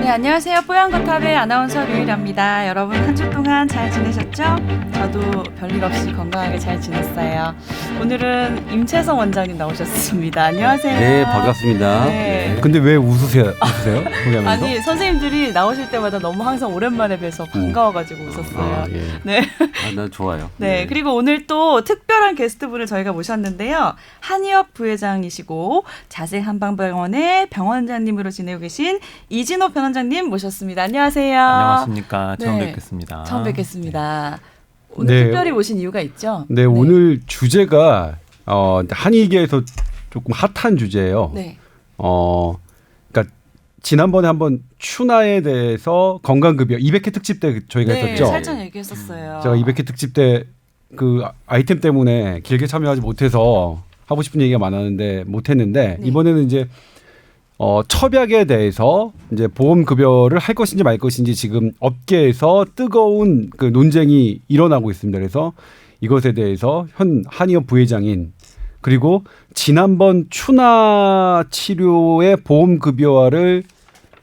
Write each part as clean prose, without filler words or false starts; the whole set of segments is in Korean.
네, 안녕하세요. 뽀얀거탑의 아나운서 류일합니다. 여러분 한 주 동안 잘 지내셨죠? 저도 별일 없이 건강하게 잘 지냈어요. 오늘은 임채성 원장님 나오셨습니다. 안녕하세요. 네, 반갑습니다. 네. 근데 왜 웃으세요? 보면서? 아니, 선생님들이 나오실 때마다 너무 항상 오랜만에 뵈서 반가워가지고 웃었어요. 아, 예. 네. 난 좋아요. 네, 그리고 오늘 또 특별한 게스트분을 저희가 모셨는데요. 한의업 부회장이시고 자생한방병원의 병원장님으로 지내고 계신 이진호 변원장님 모셨습니다. 안녕하세요. 안녕하십니까. 처음 네. 뵙겠습니다. 처음 뵙겠습니다. 오늘 네. 특별히 모신 이유가 있죠? 네, 오늘 주제가 한의계에서 조금 핫한 주제예요. 네. 그러니까 지난번에 한번 추나에 대해서 건강급여 200회 특집 때 저희가 네, 했었죠. 살짝 얘기했었어요. 제가 200회 특집 때 그 아이템 때문에 길게 참여하지 못해서 하고 싶은 얘기가 많았는데 못했는데 네. 이번에는 이제 첩약에 대해서 이제 보험급여를 할 것인지 말 것인지 지금 업계에서 뜨거운 그 논쟁이 일어나고 있습니다. 그래서 이것에 대해서 현 한의업 부회장인 그리고 지난번 추나 치료의 보험급여화를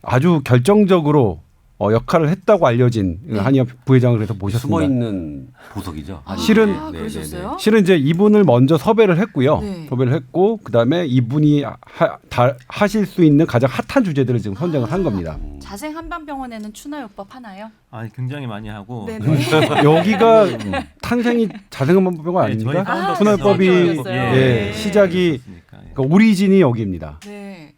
아주 결정적으로 역할을 했다고 알려진 네. 한의업 부회장을 그래서 모셨습니다. 숨어 있는 보석이죠. 실은- 아, 그러셨어요? 실은 이제 이분을 먼저 섭외를 했고요. 네. 섭외를 했고 그다음에 이분이 하실 수 있는 가장 핫한 주제들을 지금 선정을 한 겁니다. 자생 한방병원에는 추나요법 하나요? 아, 굉장히 많이 하고 네네. 여기가 탄생이 자생한방병원 네, 저희 아닙니까? 파운더 순환법이 파운더였어요. 예, 시작이 그러니까 오리진이 여기입니다. 네.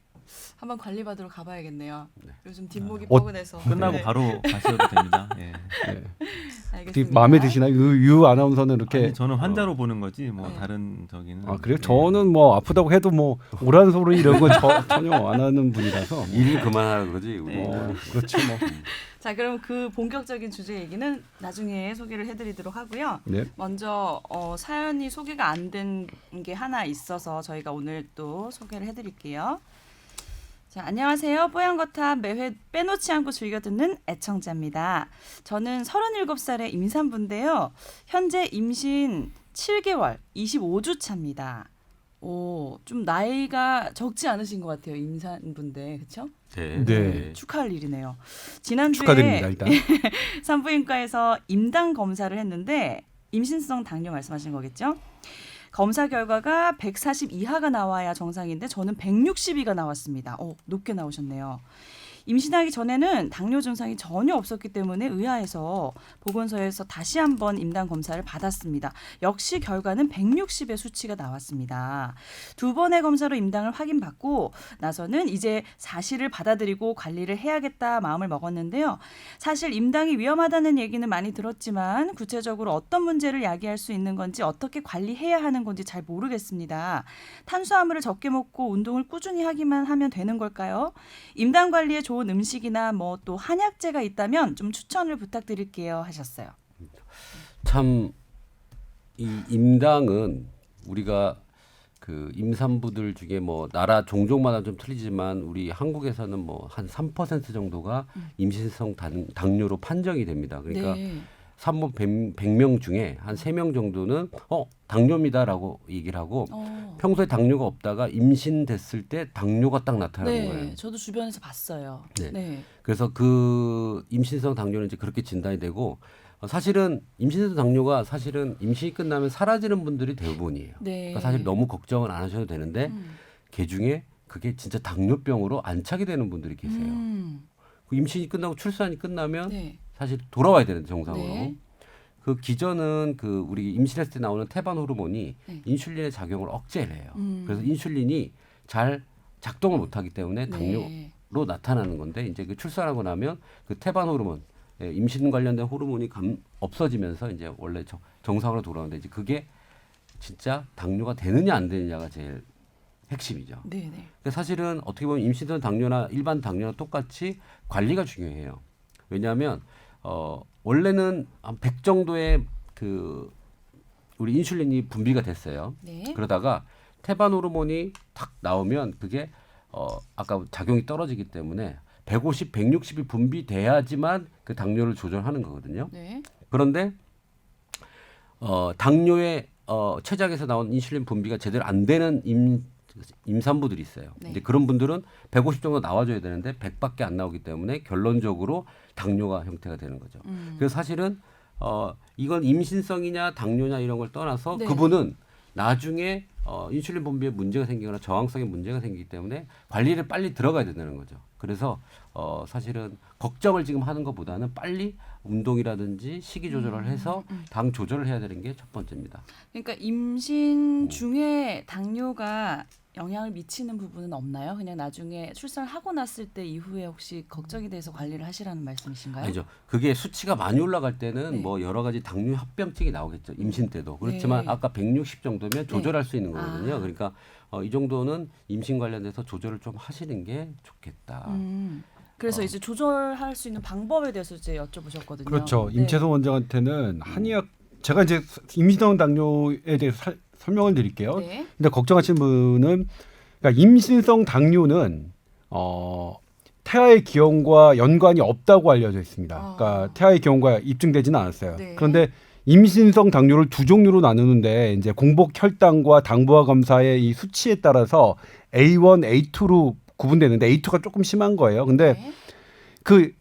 한번 관리받으러 가봐야겠네요. 요즘 뒷목이 어, 뻐근해서. 끝나고 네. 바로 가셔도 됩니다. 예. 네. 알겠습니다. 어떻게 마음에 드시나요? 유 아나운서는 이렇게 아니, 저는 환자로 보는 거지 뭐 네. 다른 저기는. 아 그래요? 예. 저는 뭐 아프다고 해도 뭐 오란 소리 이런 건 전혀 안 하는 분이라서 일 그만하라 그러지. 우리. 그렇죠 뭐. 자, 그럼 그 본격적인 주제 얘기는 나중에 소개를 해드리도록 하고요. 네. 먼저 사연이 소개가 안 된 게 하나 있어서 저희가 오늘 또 소개를 해드릴게요. 자, 안녕하세요. 뽀얀거탑 매회 빼놓지 않고 즐겨 듣는 애청자입니다. 저는 37살의 임산부인데요. 현재 임신 7개월, 25주 차입니다. 오, 좀 나이가 적지 않으신 것 같아요. 임산부인데, 그렇죠? 네. 네. 축하할 일이네요. 지난주에 축하드립니다 일단. 산부인과에서 임당 검사를 했는데 임신성 당뇨 말씀하시는 거겠죠? 검사 결과가 140 이하가 나와야 정상인데 저는 160이가 나왔습니다. 높게 나오셨네요. 임신하기 전에는 당뇨 증상이 전혀 없었기 때문에 의아해서 보건소에서 다시 한번 임당 검사를 받았습니다. 역시 결과는 160의 수치가 나왔습니다. 두 번의 검사로 임당을 확인받고 나서는 이제 사실을 받아들이고 관리를 해야겠다 마음을 먹었는데요. 사실 임당이 위험하다는 얘기는 많이 들었지만 구체적으로 어떤 문제를 야기할 수 있는 건지 어떻게 관리해야 하는 건지 잘 모르겠습니다. 탄수화물을 적게 먹고 운동을 꾸준히 하기만 하면 되는 걸까요? 임당 관리에 좋은 음식이나 뭐 또 한약재가 있다면 좀 추천을 부탁드릴게요 하셨어요. 참 이 임당은 우리가 그 임산부들 중에 뭐 나라 종족마다 좀 틀리지만 우리 한국에서는 뭐 한 3% 정도가 임신성 당뇨로 판정이 됩니다. 그러니까 네. 산모 100명 중에 한 3명 정도는 당뇨입니다라고 얘기를 하고 평소에 당뇨가 없다가 임신됐을 때 당뇨가 딱 나타나는 거예요. 네, 저도 주변에서 봤어요. 네. 네. 그래서 그 임신성 당뇨는 이제 그렇게 진단이 되고 사실은 임신성 당뇨가 사실은 임신이 끝나면 사라지는 분들이 대부분이에요. 네. 그러니까 사실 너무 걱정을 안 하셔도 되는데 그 중에 그게 진짜 당뇨병으로 안착이 되는 분들이 계세요. 그 임신이 끝나고 출산이 끝나면 네. 사실 돌아와야 되는 정상으로. 네. 그 기전은 그 우리 임신했을 때 나오는 태반 호르몬이 네. 인슐린의 작용을 억제를 해요. 그래서 인슐린이 잘 작동을 못하기 때문에 당뇨로 네. 나타나는 건데 이제 그 출산하고 나면 그 태반 호르몬, 임신 관련된 호르몬이 없어지면서 이제 원래 정상으로 돌아오는데 이제 그게 진짜 당뇨가 되느냐 안 되느냐가 제일 핵심이죠. 네. 네. 근데 사실은 어떻게 보면 임신성 당뇨나 일반 당뇨나 똑같이 관리가 중요해요. 왜냐하면 원래는 한 100 정도의 그 우리 인슐린이 분비가 됐어요. 네. 그러다가 태반 호르몬이 탁 나오면 그게 아까 작용이 떨어지기 때문에 150, 160이 분비돼야지만 그 당뇨를 조절하는 거거든요. 네. 그런데 당뇨의 췌장에서 나온 인슐린 분비가 제대로 안 되는 임산부들이 있어요. 네. 이제 그런 분들은 150 정도 나와줘야 되는데 100밖에 안 나오기 때문에 결론적으로 당뇨가 형태가 되는 거죠. 그래서 사실은 이건 임신성이냐 당뇨냐 이런 걸 떠나서 네. 그분은 나중에 인슐린 분비에 문제가 생기거나 저항성에 문제가 생기기 때문에 관리를 빨리 들어가야 된다는 거죠. 그래서 사실은 걱정을 지금 하는 것보다는 빨리 운동이라든지 식이 조절을 해서 당 조절을 해야 되는 게 첫 번째입니다. 그러니까 임신 중에 당뇨가 영향을 미치는 부분은 없나요? 그냥 나중에 출산을 하고 났을 때 이후에 혹시 걱정이 돼서 관리를 하시라는 말씀이신가요? 아니죠. 그게 수치가 많이 올라갈 때는 네. 뭐 여러 가지 당뇨 합병증이 나오겠죠. 임신 때도. 그렇지만 네. 아까 160 정도면 조절할 수 있는 아. 거거든요. 그러니까 이 정도는 임신 관련돼서 조절을 좀 하시는 게 좋겠다. 그래서 이제 조절할 수 있는 방법에 대해서 이제 여쭤보셨거든요. 그렇죠. 네. 임채선 원장한테는 한의학 제가 이제 임신성 당뇨에 대해서 설명을 드릴게요. 네. 근데 걱정하시는 분은 그러니까 임신성 당뇨는 태아의 기형과 연관이 없다고 알려져 있습니다. 그러니까 태아의 기형과 입증되지는 않았어요. 네. 그런데 임신성 당뇨를 두 종류로 나누는데 이제 공복 혈당과 당부화 검사의 이 수치에 따라서 A1, A2로 구분되는데 A2가 조금 심한 거예요. 근데 네. 그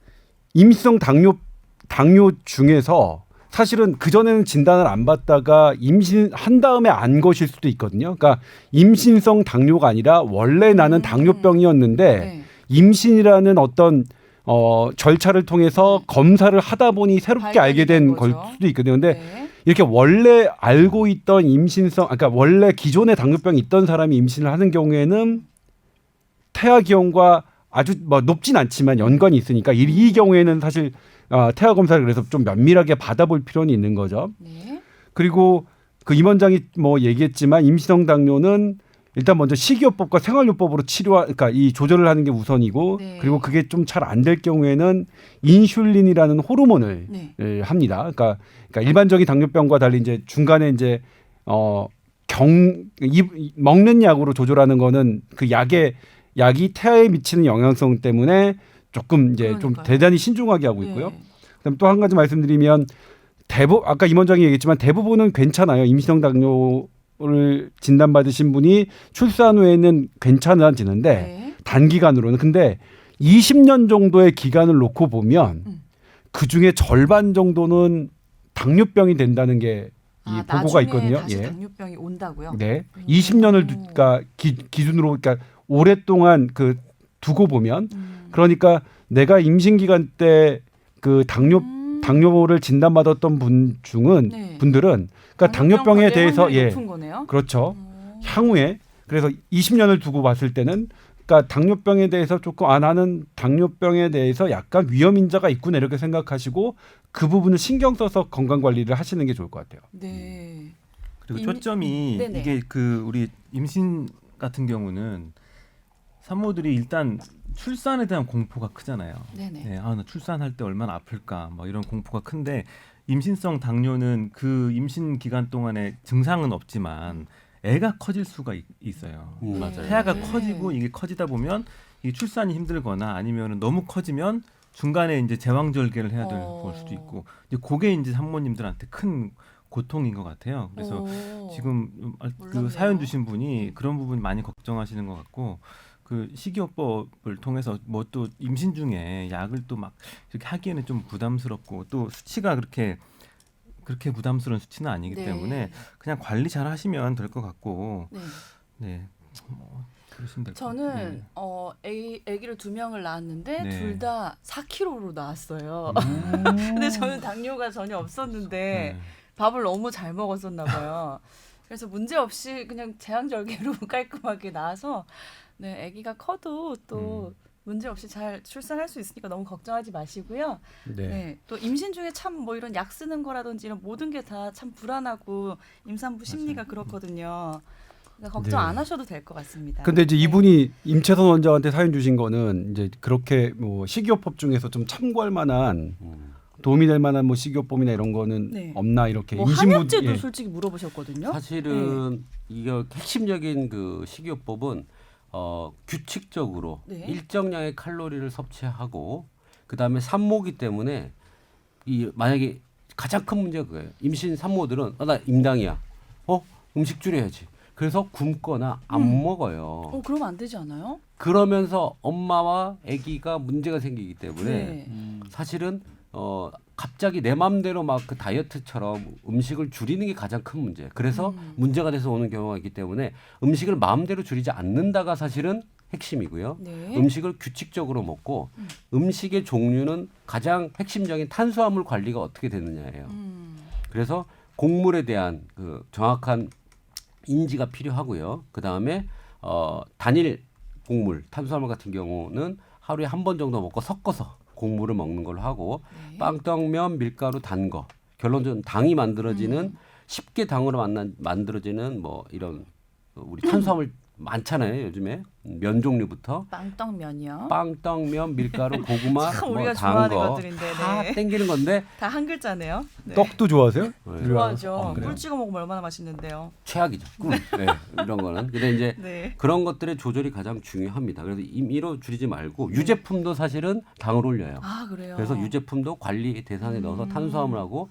임신성 당뇨 중에서 사실은 그전에는 진단을 안 받다가 임신한 다음에 안 것일 수도 있거든요. 그러니까 임신성 당뇨가 아니라 원래 나는 당뇨병이었는데 네. 임신이라는 어떤 절차를 통해서 검사를 하다 보니 새롭게 알게 된 발견이 된 걸 거죠. 수도 있거든요. 근데 네. 이렇게 원래 알고 있던 임신성, 그러니까 원래 기존에 당뇨병이 있던 사람이 임신을 하는 경우에는 태아 기형과 아주 뭐 높진 않지만 연관이 있으니까 이 경우에는 사실 태아 검사를 그래서 좀 면밀하게 받아볼 필요는 있는 거죠. 네. 그리고 그 임 원장이 뭐 얘기했지만 임신성 당뇨는 일단 먼저 식이요법과 생활요법으로 그러니까 이 조절을 하는 게 우선이고 네. 그리고 그게 좀 잘 안 될 경우에는 인슐린이라는 호르몬을 네. 합니다. 그러니까 일반적인 당뇨병과 달리 이제 중간에 이제 먹는 약으로 조절하는 거는 그 약이 태아에 미치는 영향성 때문에 조금 이제 좀 그러니까요. 대단히 신중하게 하고 있고요. 네. 그다음 또 한 가지 말씀드리면 아까 임 원장이 얘기했지만 대부분은 괜찮아요. 임신성 당뇨를 진단받으신 분이 출산 후에는 괜찮아지는데 네. 단기간으로는 근데 20년 정도의 기간을 놓고 보면 그 중에 절반 정도는 당뇨병이 된다는 게 이 보고가 나중에 있거든요. 다시 예. 당뇨병이 온다고요? 네. 20년을 그러니까 기준으로 그러니까 오랫동안 그 두고 보면 그러니까 내가 임신 기간 때 그 당뇨를 진단받았던 분 중은 네. 분들은 그러니까 당뇨병 당뇨병에 걸릴 대해서 확률이 높은 거네요. 그렇죠. 향후에 그래서 20년을 두고 봤을 때는 그러니까 당뇨병에 대해서 조금 나는 당뇨병에 대해서 약간 위험 인자가 있구나 이렇게 생각하시고 그 부분을 신경 써서 건강 관리를 하시는 게 좋을 것 같아요. 네. 그리고 이미- 초점이 네네. 이게 그 우리 임신 같은 경우는 산모들이 일단 출산에 대한 공포가 크잖아요. 네네. 네, 나 출산할 때 얼마나 아플까, 뭐 이런 공포가 큰데 임신성 당뇨는 그 임신 기간 동안에 증상은 없지만 애가 커질 수가 있어요. 맞아요. 태아가 네. 커지고 이게 커지다 보면 이 출산이 힘들거나 아니면 너무 커지면 중간에 이제 제왕절개를 해야 될 걸 수도 있고 이제 그게 이제 산모님들한테 큰 고통인 것 같아요. 그래서 지금 그 몰랐네요. 사연 주신 분이 그런 부분 많이 걱정하시는 것 같고 그 식이요법을 통해서 뭐 또 임신 중에 약을 또 막 이렇게 하기에는 좀 부담스럽고 또 수치가 그렇게 부담스러운 수치는 아니기 네. 때문에 그냥 관리 잘 하시면 될 것 같고 네. 네. 그러시면 될 것 저는 같아요. 아기를 2명을 낳았는데 네. 둘 다 4kg로 나왔어요. 음. 근데 저는 당뇨가 전혀 없었는데 네. 밥을 너무 잘 먹었었나 봐요. 그래서 문제 없이 그냥 제왕절개로 깔끔하게 나와서 네, 아기가 커도 또 문제 없이 잘 출산할 수 있으니까 너무 걱정하지 마시고요. 네. 또 임신 중에 참 뭐 이런 약 쓰는 거라든지 이런 모든 게 다 참 불안하고 임산부 심리가 그렇거든요. 그러니까 걱정 네. 안 하셔도 될 것 같습니다. 근데 이제 네. 이분이 임채선 원장한테 사연 주신 거는 이제 그렇게 뭐 식이요법 중에서 좀 참고할 만한 도움이 될 만한 뭐 식이요법이나 이런 거는 네. 없나 이렇게 뭐 임신부 한약제도 예. 솔직히 물어보셨거든요. 사실은 이거 핵심적인 그 식이요법은 규칙적으로 네. 일정량의 칼로리를 섭취하고 그다음에 산모기 때문에 만약에 가장 큰 문제가 그거예요. 임신 산모들은 나 임당이야. 음식 줄여야지. 그래서 굶거나 안 먹어요. 그러면 안 되지 않아요? 그러면서 엄마와 아기가 문제가 생기기 때문에 네. 사실은 갑자기 내 맘대로 막 그 다이어트처럼 음식을 줄이는 게 가장 큰 문제. 그래서 문제가 돼서 오는 경우가 있기 때문에 음식을 마음대로 줄이지 않는다가 사실은 핵심이고요. 네. 음식을 규칙적으로 먹고 음식의 종류는 가장 핵심적인 탄수화물 관리가 어떻게 되느냐예요. 그래서 곡물에 대한 그 정확한 인지가 필요하고요. 그 다음에 단일 곡물, 탄수화물 같은 경우는 하루에 한 번 정도 먹고 섞어서 곡물을 먹는 걸로 하고 네. 빵, 떡, 면, 밀가루, 단 거. 결론적으로 당이 만들어지는 쉽게 당으로 만들어지는 뭐 이런 우리 탄수화물 많잖아요. 요즘에 면 종류부터 빵떡면이요. 빵, 떡, 면, 밀가루, 고구마, 참 뭐 우리가 단 좋아하는 거 것들인데, 다 네. 땡기는 건데 다 한 글자네요. 네. 떡도 좋아하세요? 네. 좋아하죠. 그래요? 꿀 찍어 먹으면 얼마나 맛있는데요. 최악이죠. 꿀. 네, 이런 거는. 근데 이제 네. 그런 것들의 조절이 가장 중요합니다. 그래서 임의로 줄이지 말고 유제품도 사실은 당을 올려요. 아 그래요. 그래서 유제품도 관리 대상에 넣어서 탄수화물하고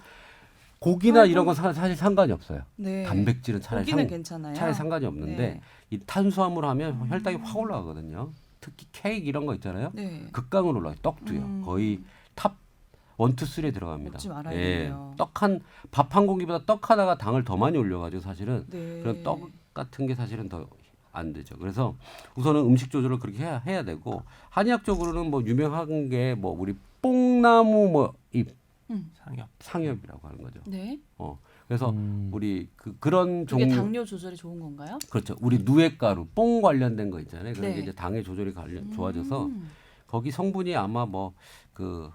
고기나 이런 건 사실 상관이 없어요. 네. 단백질은 차라리 고기는 괜찮아요. 차라리 상관이 없는데 네. 이 탄수화물 하면 혈당이 확 올라가거든요. 특히 케이크 이런 거 있잖아요. 네. 극강으로 올라가요. 떡도요. 거의 탑 1, 2, 3에 들어갑니다. 먹지 말아야겠네요. 밥 한 공기보다 떡 하나가 당을 더 많이 올려가지고 사실은 네. 그런 떡 같은 게 사실은 더 안 되죠. 그래서 우선은 음식 조절을 그렇게 해야 되고 한의학적으로는 뭐 유명한 게 뭐 우리 뽕나무 뭐 이 상엽이라고 하는 거죠. 네. 그래서 우리 그런 그게 종류 당뇨 조절이 좋은 건가요? 그렇죠. 우리 누에가루 뽕 관련된 거 있잖아요. 그런 네. 게 이제 당의 조절이 좋아져서 거기 성분이 아마 뭐 그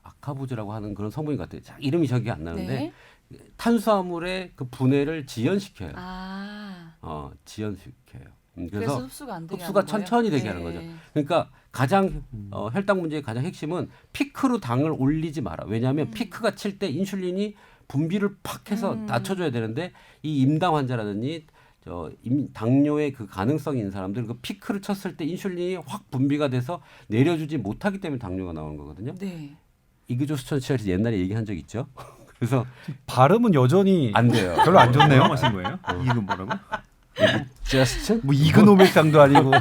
아카보즈라고 하는 그런 성분인 것 같아요. 자, 이름이 기억이 안 나는데 네. 탄수화물의 그 분해를 지연시켜요. 지연시켜요. 그래서 그래서 흡수가 안 되게 흡수가 하는 거예요? 천천히 되게 네. 하는 거죠. 그러니까 가장 혈당 문제의 가장 핵심은 피크로 당을 올리지 마라. 왜냐하면 피크가 칠 때 인슐린이 분비를 팍 해서 낮춰줘야 되는데 이 임당 환자라든지 당뇨의 그 가능성이 있는 사람들 그 피크를 쳤을 때 인슐린이 확 분비가 돼서 내려주지 못하기 때문에 당뇨가 나오는 거거든요. 네. 이그조스천 치료에서 옛날에 얘기한 적 있죠. 그래서 발음은 여전히 안 돼요. 별로 안 좋네요. 뭐라고 하신 거예요? 이거 뭐라고? 저스트? 뭐 이그노벨상도 아니고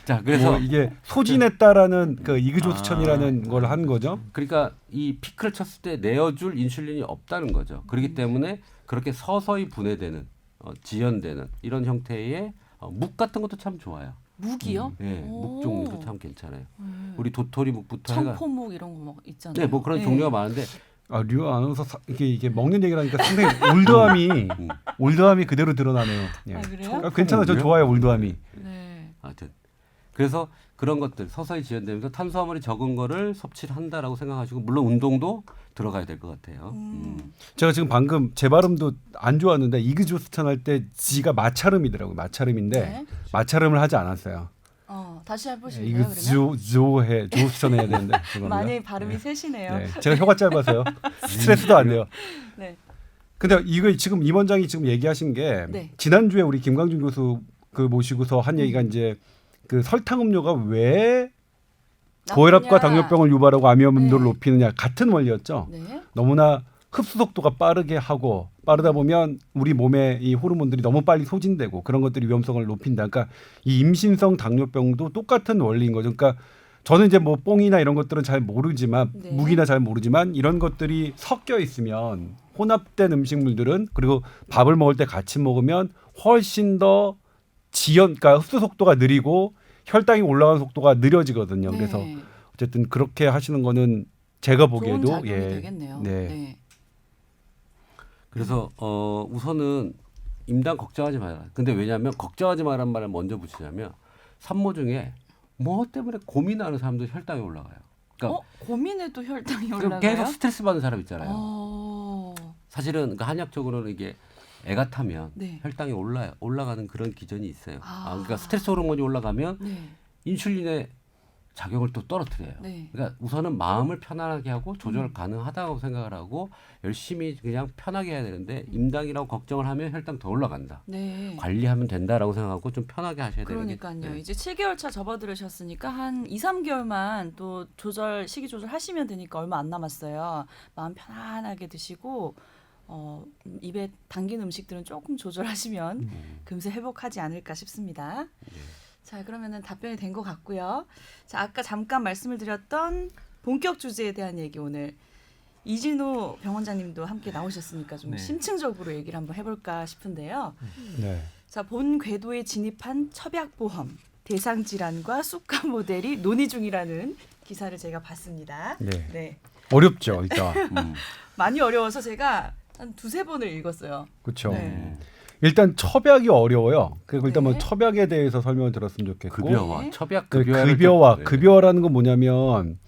자, 그래서 뭐 이게 소진했다라는 그 이그조스천이라는 걸 한 거죠. 그러니까 이 피크를 쳤을 때 내어줄 인슐린이 없다는 거죠. 그렇기 때문에 그렇게 서서히 분해되는 지연되는 이런 형태의 묵 같은 것도 참 좋아요. 묵이요? 네, 오. 묵 종류도 참 괜찮아요. 우리 도토리 묵부터 해가 청포묵 이런 거 막 있잖아요. 네, 뭐 그런 종류가 많은데 류 아나운서 이게 먹는 얘기를 하니까 상당히 올드함이 그대로 드러나네요. 예. 아, 그래요? 괜찮아요. 저 좋아요 올드함이. 네. 하여튼 그래서 그런 것들 서서히 지연되면서 탄수화물이 적은 거를 섭취를 한다라고 생각하시고 물론 운동도 들어가야 될 것 같아요. 제가 지금 방금 제 발음도 안 좋았는데 이그조스천 할 때 지가 마찰음이더라고요. 마찰음인데 네. 마찰음을 하지 않았어요. 다시 해보실래요? 이거 조스천 해야 되는데 죄송합니다. 많이 발음이 세시네요. 네, 제가 혀가 짧아서요. 스트레스도 안 돼요. 네. 근데 이거 지금 임 원장이 지금 얘기하신 게 네. 지난주에 우리 김광준 교수 그 모시고서 한 얘기가 이제 그 설탕 음료가 왜 고혈압과 당뇨병을 유발하고 암위험도를 네. 높이느냐 같은 원리였죠. 네. 너무나 흡수 속도가 빠르다 보면 우리 몸의 이 호르몬들이 너무 빨리 소진되고 그런 것들이 위험성을 높인다. 그러니까 이 임신성 당뇨병도 똑같은 원리인 거죠. 그러니까 저는 이제 뭐 뽕이나 이런 것들은 잘 모르지만 네. 묵이나 잘 모르지만 이런 것들이 섞여 있으면 혼합된 음식물들은 그리고 밥을 먹을 때 같이 먹으면 훨씬 더 그러니까 흡수 속도가 느리고 혈당이 올라가는 속도가 느려지거든요. 네. 그래서 어쨌든 그렇게 하시는 거는 제가 보기에도 좋은 작용이 되겠네요. 네. 그래서 우선은 임당 걱정하지 마라. 근데 왜냐하면 걱정하지 마라는 말을 먼저 붙이자면 산모 중에 뭐 때문에 고민하는 사람들 혈당이 올라가요. 그러니까 고민해도 혈당이 그럼 올라가요? 계속 스트레스 받는 사람 있잖아요. 사실은 그러니까 한약적으로는 이게 애가 타면 네. 혈당이 올라가는 그런 기전이 있어요. 아. 그러니까 스트레스 호르몬이 올라가면 네. 인슐린의 작용을 또 떨어뜨려요. 네. 그러니까 우선은 마음을 편안하게 하고 조절 가능하다고 생각을 하고 열심히 그냥 편하게 해야 되는데 임당이라고 걱정을 하면 혈당 더 올라간다. 네. 관리하면 된다라고 생각하고 좀 편하게 하셔야 되는 게. 그러니까요. 네. 이제 7개월 차 접어들으셨으니까 한 2, 3개월만 또 식이 조절 하시면 되니까 얼마 안 남았어요. 마음 편안하게 드시고 입에 당긴 음식들은 조금 조절하시면 금세 회복하지 않을까 싶습니다. 자, 그러면은 답변이 된 것 같고요. 자, 아까 잠깐 말씀을 드렸던 본격 주제에 대한 얘기 오늘 이진우 병원장님도 함께 나오셨으니까 좀 네. 심층적으로 얘기를 한번 해볼까 싶은데요. 네. 자, 본 궤도에 진입한 첩약보험 대상 질환과 쑥가 모델이 논의 중이라는 기사를 제가 봤습니다. 네. 네. 어렵죠, 일단. 많이 어려워서 제가 한 두세 번을 읽었어요. 그렇죠. 네. 일단 첩약이 어려워요. 그리고 일단 네. 뭐 첩약에 대해서 설명을 들었으면 좋겠고. 급여와 네. 첩약 그 급여와 급여라는 건 뭐냐면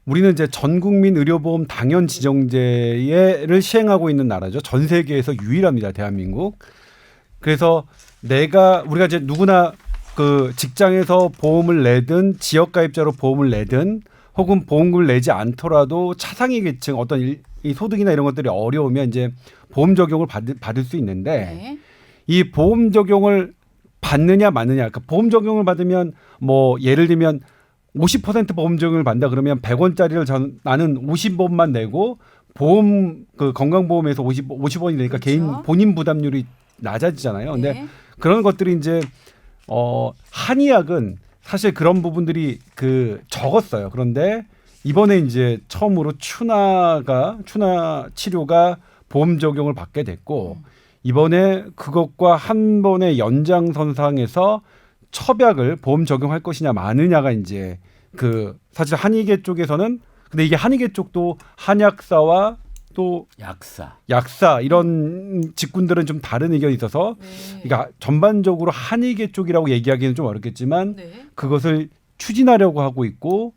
우리는 이제 전국민 의료보험 당연 지정제를 시행하고 있는 나라죠. 전 세계에서 유일합니다, 대한민국. 그래서 우리가 이제 누구나 그 직장에서 보험을 내든 지역 가입자로 보험을 내든 혹은 보험금을 내지 않더라도 차상위 계층 어떤 이 소득이나 이런 것들이 어려우면 이제 보험 적용을 받을 수 있는데 네. 이 보험 적용을 받느냐 마느냐. 그러니까 보험 적용을 받으면 뭐 예를 들면 50% 보험 적용을 받는다 그러면 100원짜리를 나는 50원만 내고 보험 그 건강보험에서 50원이 되니까 그렇죠. 개인 본인 부담률이 낮아지잖아요. 근데 네. 그런 것들이 이제 한의학은 사실 그런 부분들이 그 적었어요. 그런데 이번에 이제 처음으로 추나 치료가 보험 적용을 받게 됐고 이번에 그것과 한 번의 연장선상에서 첩약을 보험 적용할 것이냐 마느냐가 이제 그 사실 한의계 쪽에서는 근데 이게 한의계 쪽도 한약사와 또 약사 이런 직군들은 좀 다른 의견이 있어서 네. 그러니까 전반적으로 한의계 쪽이라고 얘기하기는 좀 어렵겠지만 네. 그것을 추진하려고 하고 있고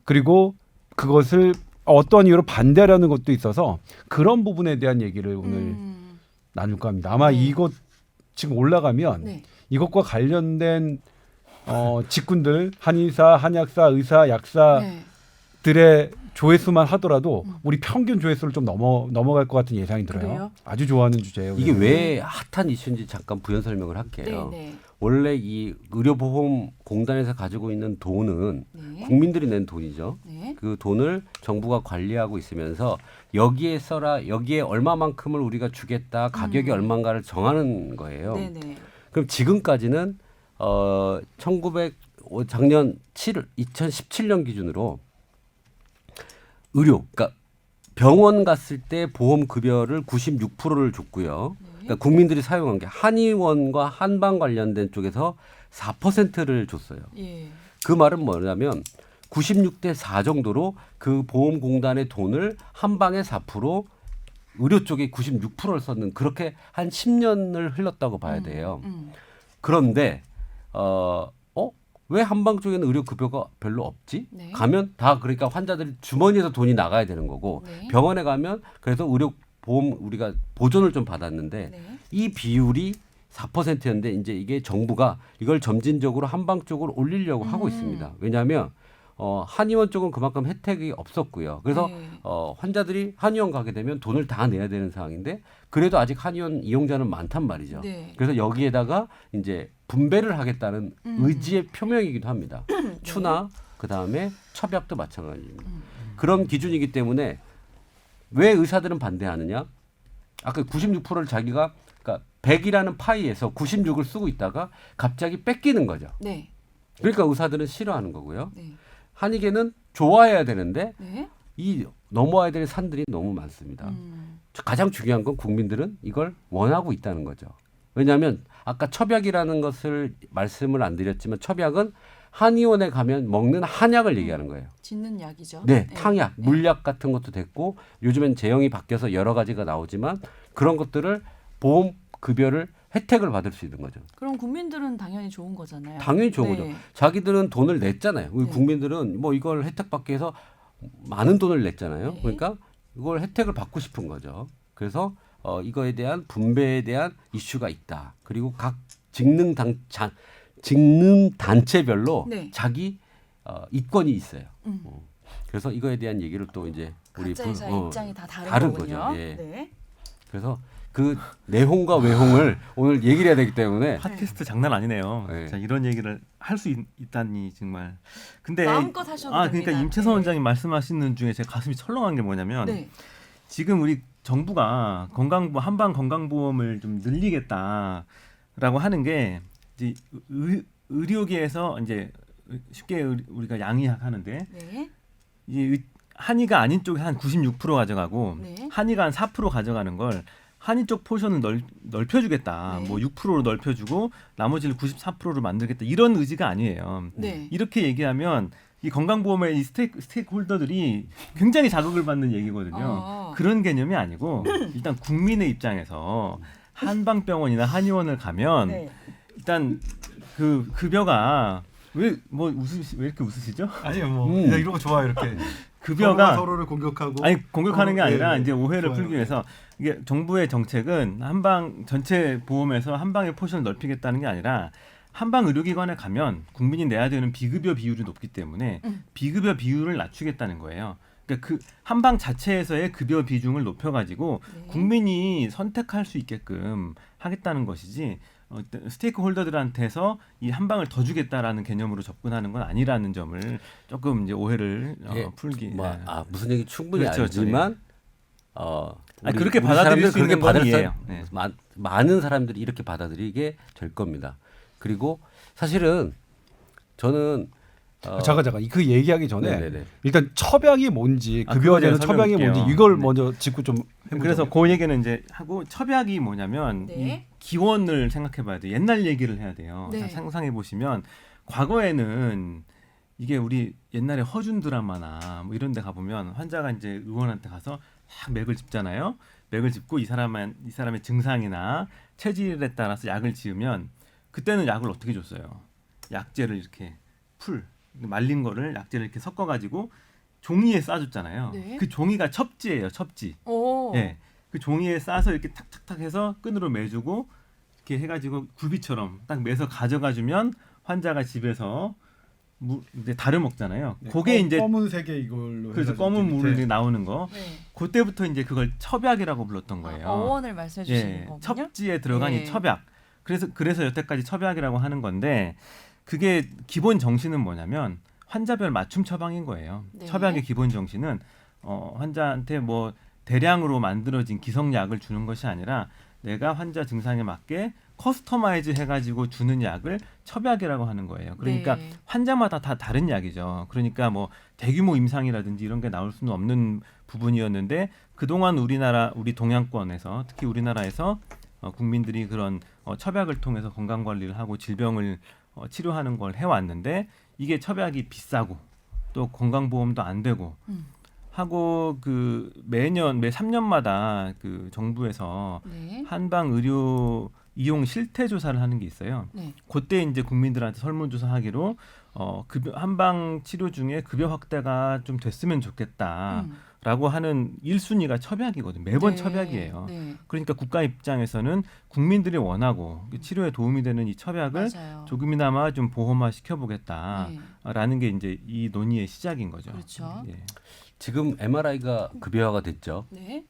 그리고 그것을 어떤 이유로 반대하려는 것도 있어서 그런 부분에 대한 얘기를 오늘 나눌까 합니다. 아마 네. 이것 지금 올라가면 네. 이것과 관련된 직군들 한의사, 한약사, 의사, 약사들의 네. 조회수만 하더라도 우리 평균 조회수를 좀 넘어갈 것 같은 예상이 들어요. 그래요? 아주 좋아하는 주제예요. 이게 그래서. 왜 핫한 이슈인지 잠깐 부연 설명을 할게요. 네. 네. 원래 이 의료보험공단에서 가지고 있는 돈은 네. 국민들이 낸 돈이죠. 네. 그 돈을 정부가 관리하고 있으면서 여기에 얼마만큼을 우리가 주겠다, 가격이 얼마인가를 정하는 거예요. 네. 네. 그럼 지금까지는 작년 2017년 기준으로 그러니까 병원 갔을 때 보험 급여를 96%를 줬고요. 그러니까 국민들이 사용한 게 한의원과 한방 관련된 쪽에서 4%를 줬어요. 예. 그 말은 뭐냐면 96대 4 정도로 그 보험공단의 돈을 한방에 4%, 의료 쪽에 96%를 썼는 그렇게 한 10년을 흘렀다고 봐야 돼요. 그런데 왜 한방 쪽에는 의료 급여가 별로 없지? 네. 가면 다 그러니까 환자들이 주머니에서 돈이 나가야 되는 거고 네. 병원에 가면 그래서 의료 보험 우리가 보존을 좀 받았는데 네. 이 비율이 4%였는데 이제 이게 정부가 이걸 점진적으로 한방 쪽으로 올리려고 하고 있습니다. 왜냐하면 한의원 쪽은 그만큼 혜택이 없었고요. 그래서 네. 환자들이 한의원 가게 되면 돈을 다 내야 되는 상황인데 그래도 아직 한의원 이용자는 많단 말이죠. 네. 그래서 여기에다가 이제 분배를 하겠다는 의지의 표명이기도 합니다. 추나 그다음에 첩약도 마찬가지입니다. 그런 기준이기 때문에 왜 의사들은 반대하느냐? 아까 96%를 자기가 그러니까 100이라는 파이에서 96을 쓰고 있다가 갑자기 뺏기는 거죠. 네. 그러니까 의사들은 싫어하는 거고요. 네. 한의계는 좋아해야 되는데 네. 이 넘어와야 될 산들이 너무 많습니다. 가장 중요한 건 국민들은 이걸 원하고 있다는 거죠. 왜냐하면 아까 첩약이라는 것을 말씀을 안 드렸지만 첩약은 한의원에 가면 먹는 한약을 얘기하는 거예요. 짓는 약이죠. 네, 탕약, 물약 같은 것도 됐고 요즘엔 제형이 바뀌어서 여러 가지가 나오지만 그런 것들을 보험 급여를 혜택을 받을 수 있는 거죠. 그럼 국민들은 당연히 좋은 거잖아요. 당연히 좋은 네. 거죠. 자기들은 돈을 냈잖아요. 우리 네. 국민들은 뭐 이걸 혜택 받기 위해서 많은 돈을 냈잖아요. 네. 그러니까 이걸 혜택을 받고 싶은 거죠. 그래서 이거에 대한 분배에 대한 이슈가 있다. 그리고 각 직능 단체별로 네. 자기 이권이 있어요. 그래서 이거에 대한 얘기를 또 이제 우리 각자의 입장이 다 다른 다른 거군요. 거죠. 예. 네. 그래서 그 내홍과 외홍을 오늘 얘기를 해야 되기 때문에 팟캐스트 장난 아니네요. 네. 자, 이런 얘기를 할 수 있다니 정말. 근데 마음껏 하셔도 그러니까 됩니다. 임채선 네. 원장님 말씀하시는 중에 제 가슴이 철렁한 게 뭐냐면 네. 지금 우리 정부가 한방 건강보험을 좀 늘리겠다라고 하는 게 이제 의료계에서 이제 쉽게 우리가 양의학 하는데 네. 이 한의가 아닌 쪽에 한 96% 가져가고 네. 한의가 한 4% 가져가는 걸 한의 쪽 포션을 넓혀주겠다. 네. 뭐 6%로 넓혀주고 나머지를 94%로 만들겠다. 이런 의지가 아니에요. 네. 이렇게 얘기하면 이 건강보험의 이 스테이크홀더들이 굉장히 자극을 받는 얘기거든요. 그런 개념이 아니고 일단 국민의 입장에서 한방병원이나 한의원을 가면 네. 일단 그 급여가 왜 이렇게 웃으시죠? 아니요, 뭐 그냥 이런 거 좋아요. 이렇게 급여가 서로를 공격하고 아니 공격하는 게 아니라 네, 이제 오해를 좋아요. 풀기 위해서 이게 정부의 정책은 한방 전체 보험에서 한방의 포션을 넓히겠다는 게 아니라 한방 의료기관에 가면 국민이 내야 되는 비급여 비율이 높기 때문에 비급여 비율을 낮추겠다는 거예요. 그러니까 그 한방 자체에서의 급여 비중을 높여가지고 네. 국민이 선택할 수 있게끔 하겠다는 것이지 스테이크홀더들한테서 이 한방을 더 주겠다라는 개념으로 접근하는 건 아니라는 점을 조금 이제 오해를 예, 풀기. 무슨 얘기 충분히 그렇죠, 알지만 그렇게 받아들일 사람들은 수 있는 건 받을 이해해요. 네. 많은 사람들이 이렇게 받아들이게 될 겁니다. 그리고 사실은 저는 잠깐 그 얘기하기 전에 네네네. 일단 처방이 뭔지 아, 급여제는 그거 처방이 설명드릴게요. 뭔지 이걸 네. 먼저 짚고 좀 해보죠. 그래서 그 얘기는 이제 하고 첩약이 뭐냐면 네. 이 기원을 생각해봐야 돼요. 옛날 얘기를 해야 돼요. 네. 자, 상상해 보시면 과거에는 이게 우리 옛날에 허준 드라마나 뭐 이런 데 가보면 환자가 이제 의원한테 가서 막 맥을 짚잖아요. 맥을 짚고 이 사람의 증상이나 체질에 따라서 약을 지으면 그때는 약을 어떻게 줬어요? 약재를 이렇게 말린 거를 약재를 이렇게 섞어가지고 종이에 싸줬잖아요. 네. 그 종이가 첩지예요, 첩지. 오. 예, 그 종이에 싸서 이렇게 탁탁탁 해서 끈으로 매주고 이렇게 해가지고 굴비처럼 딱 매서 가져가주면 환자가 집에서 이제 다려 먹잖아요. 그게 이제 검은색의 이걸로 그래서 해가지고 검은 밑에 물이 나오는 거. 네. 그때부터 이제 그걸 첩약이라고 불렀던 거예요. 어원을 말씀해 주시는 예, 거군요. 첩지에 들어간 네. 이 첩약. 그래서 여태까지 첩약이라고 하는 건데 그게 기본 정신은 뭐냐면 환자별 맞춤 처방인 거예요. 네. 첩약의 기본 정신은 환자한테 뭐 대량으로 만들어진 기성약을 주는 것이 아니라 내가 환자 증상에 맞게 커스터마이즈 해가지고 주는 약을 첩약이라고 하는 거예요. 그러니까 네. 환자마다 다 다른 약이죠. 그러니까 뭐 대규모 임상이라든지 이런 게 나올 수는 없는 부분이었는데 그동안 우리 동양권에서 특히 우리나라에서 국민들이 그런 첩약을 통해서 건강 관리를 하고 질병을 치료하는 걸 해왔는데 이게 첩약이 비싸고 또 건강보험도 안 되고 하고 그 매 3년마다 그 정부에서 네. 한방 의료 이용 실태 조사를 하는 게 있어요. 네. 그때 이제 국민들한테 설문조사하기로 한방 치료 중에 급여 확대가 좀 됐으면 좋겠다라고 하는 1순위가 첩약이거든요. 매번 네. 첩약이에요. 네. 그러니까 국가 입장에서는 국민들이 원하고 치료에 도움이 되는 이 첩약을 맞아요. 조금이나마 좀 보험화 시켜보겠다라는 게 이제 이 논의의 시작인 거죠. 그렇죠. 예. 지금 MRI가 급여화가 됐죠. 네.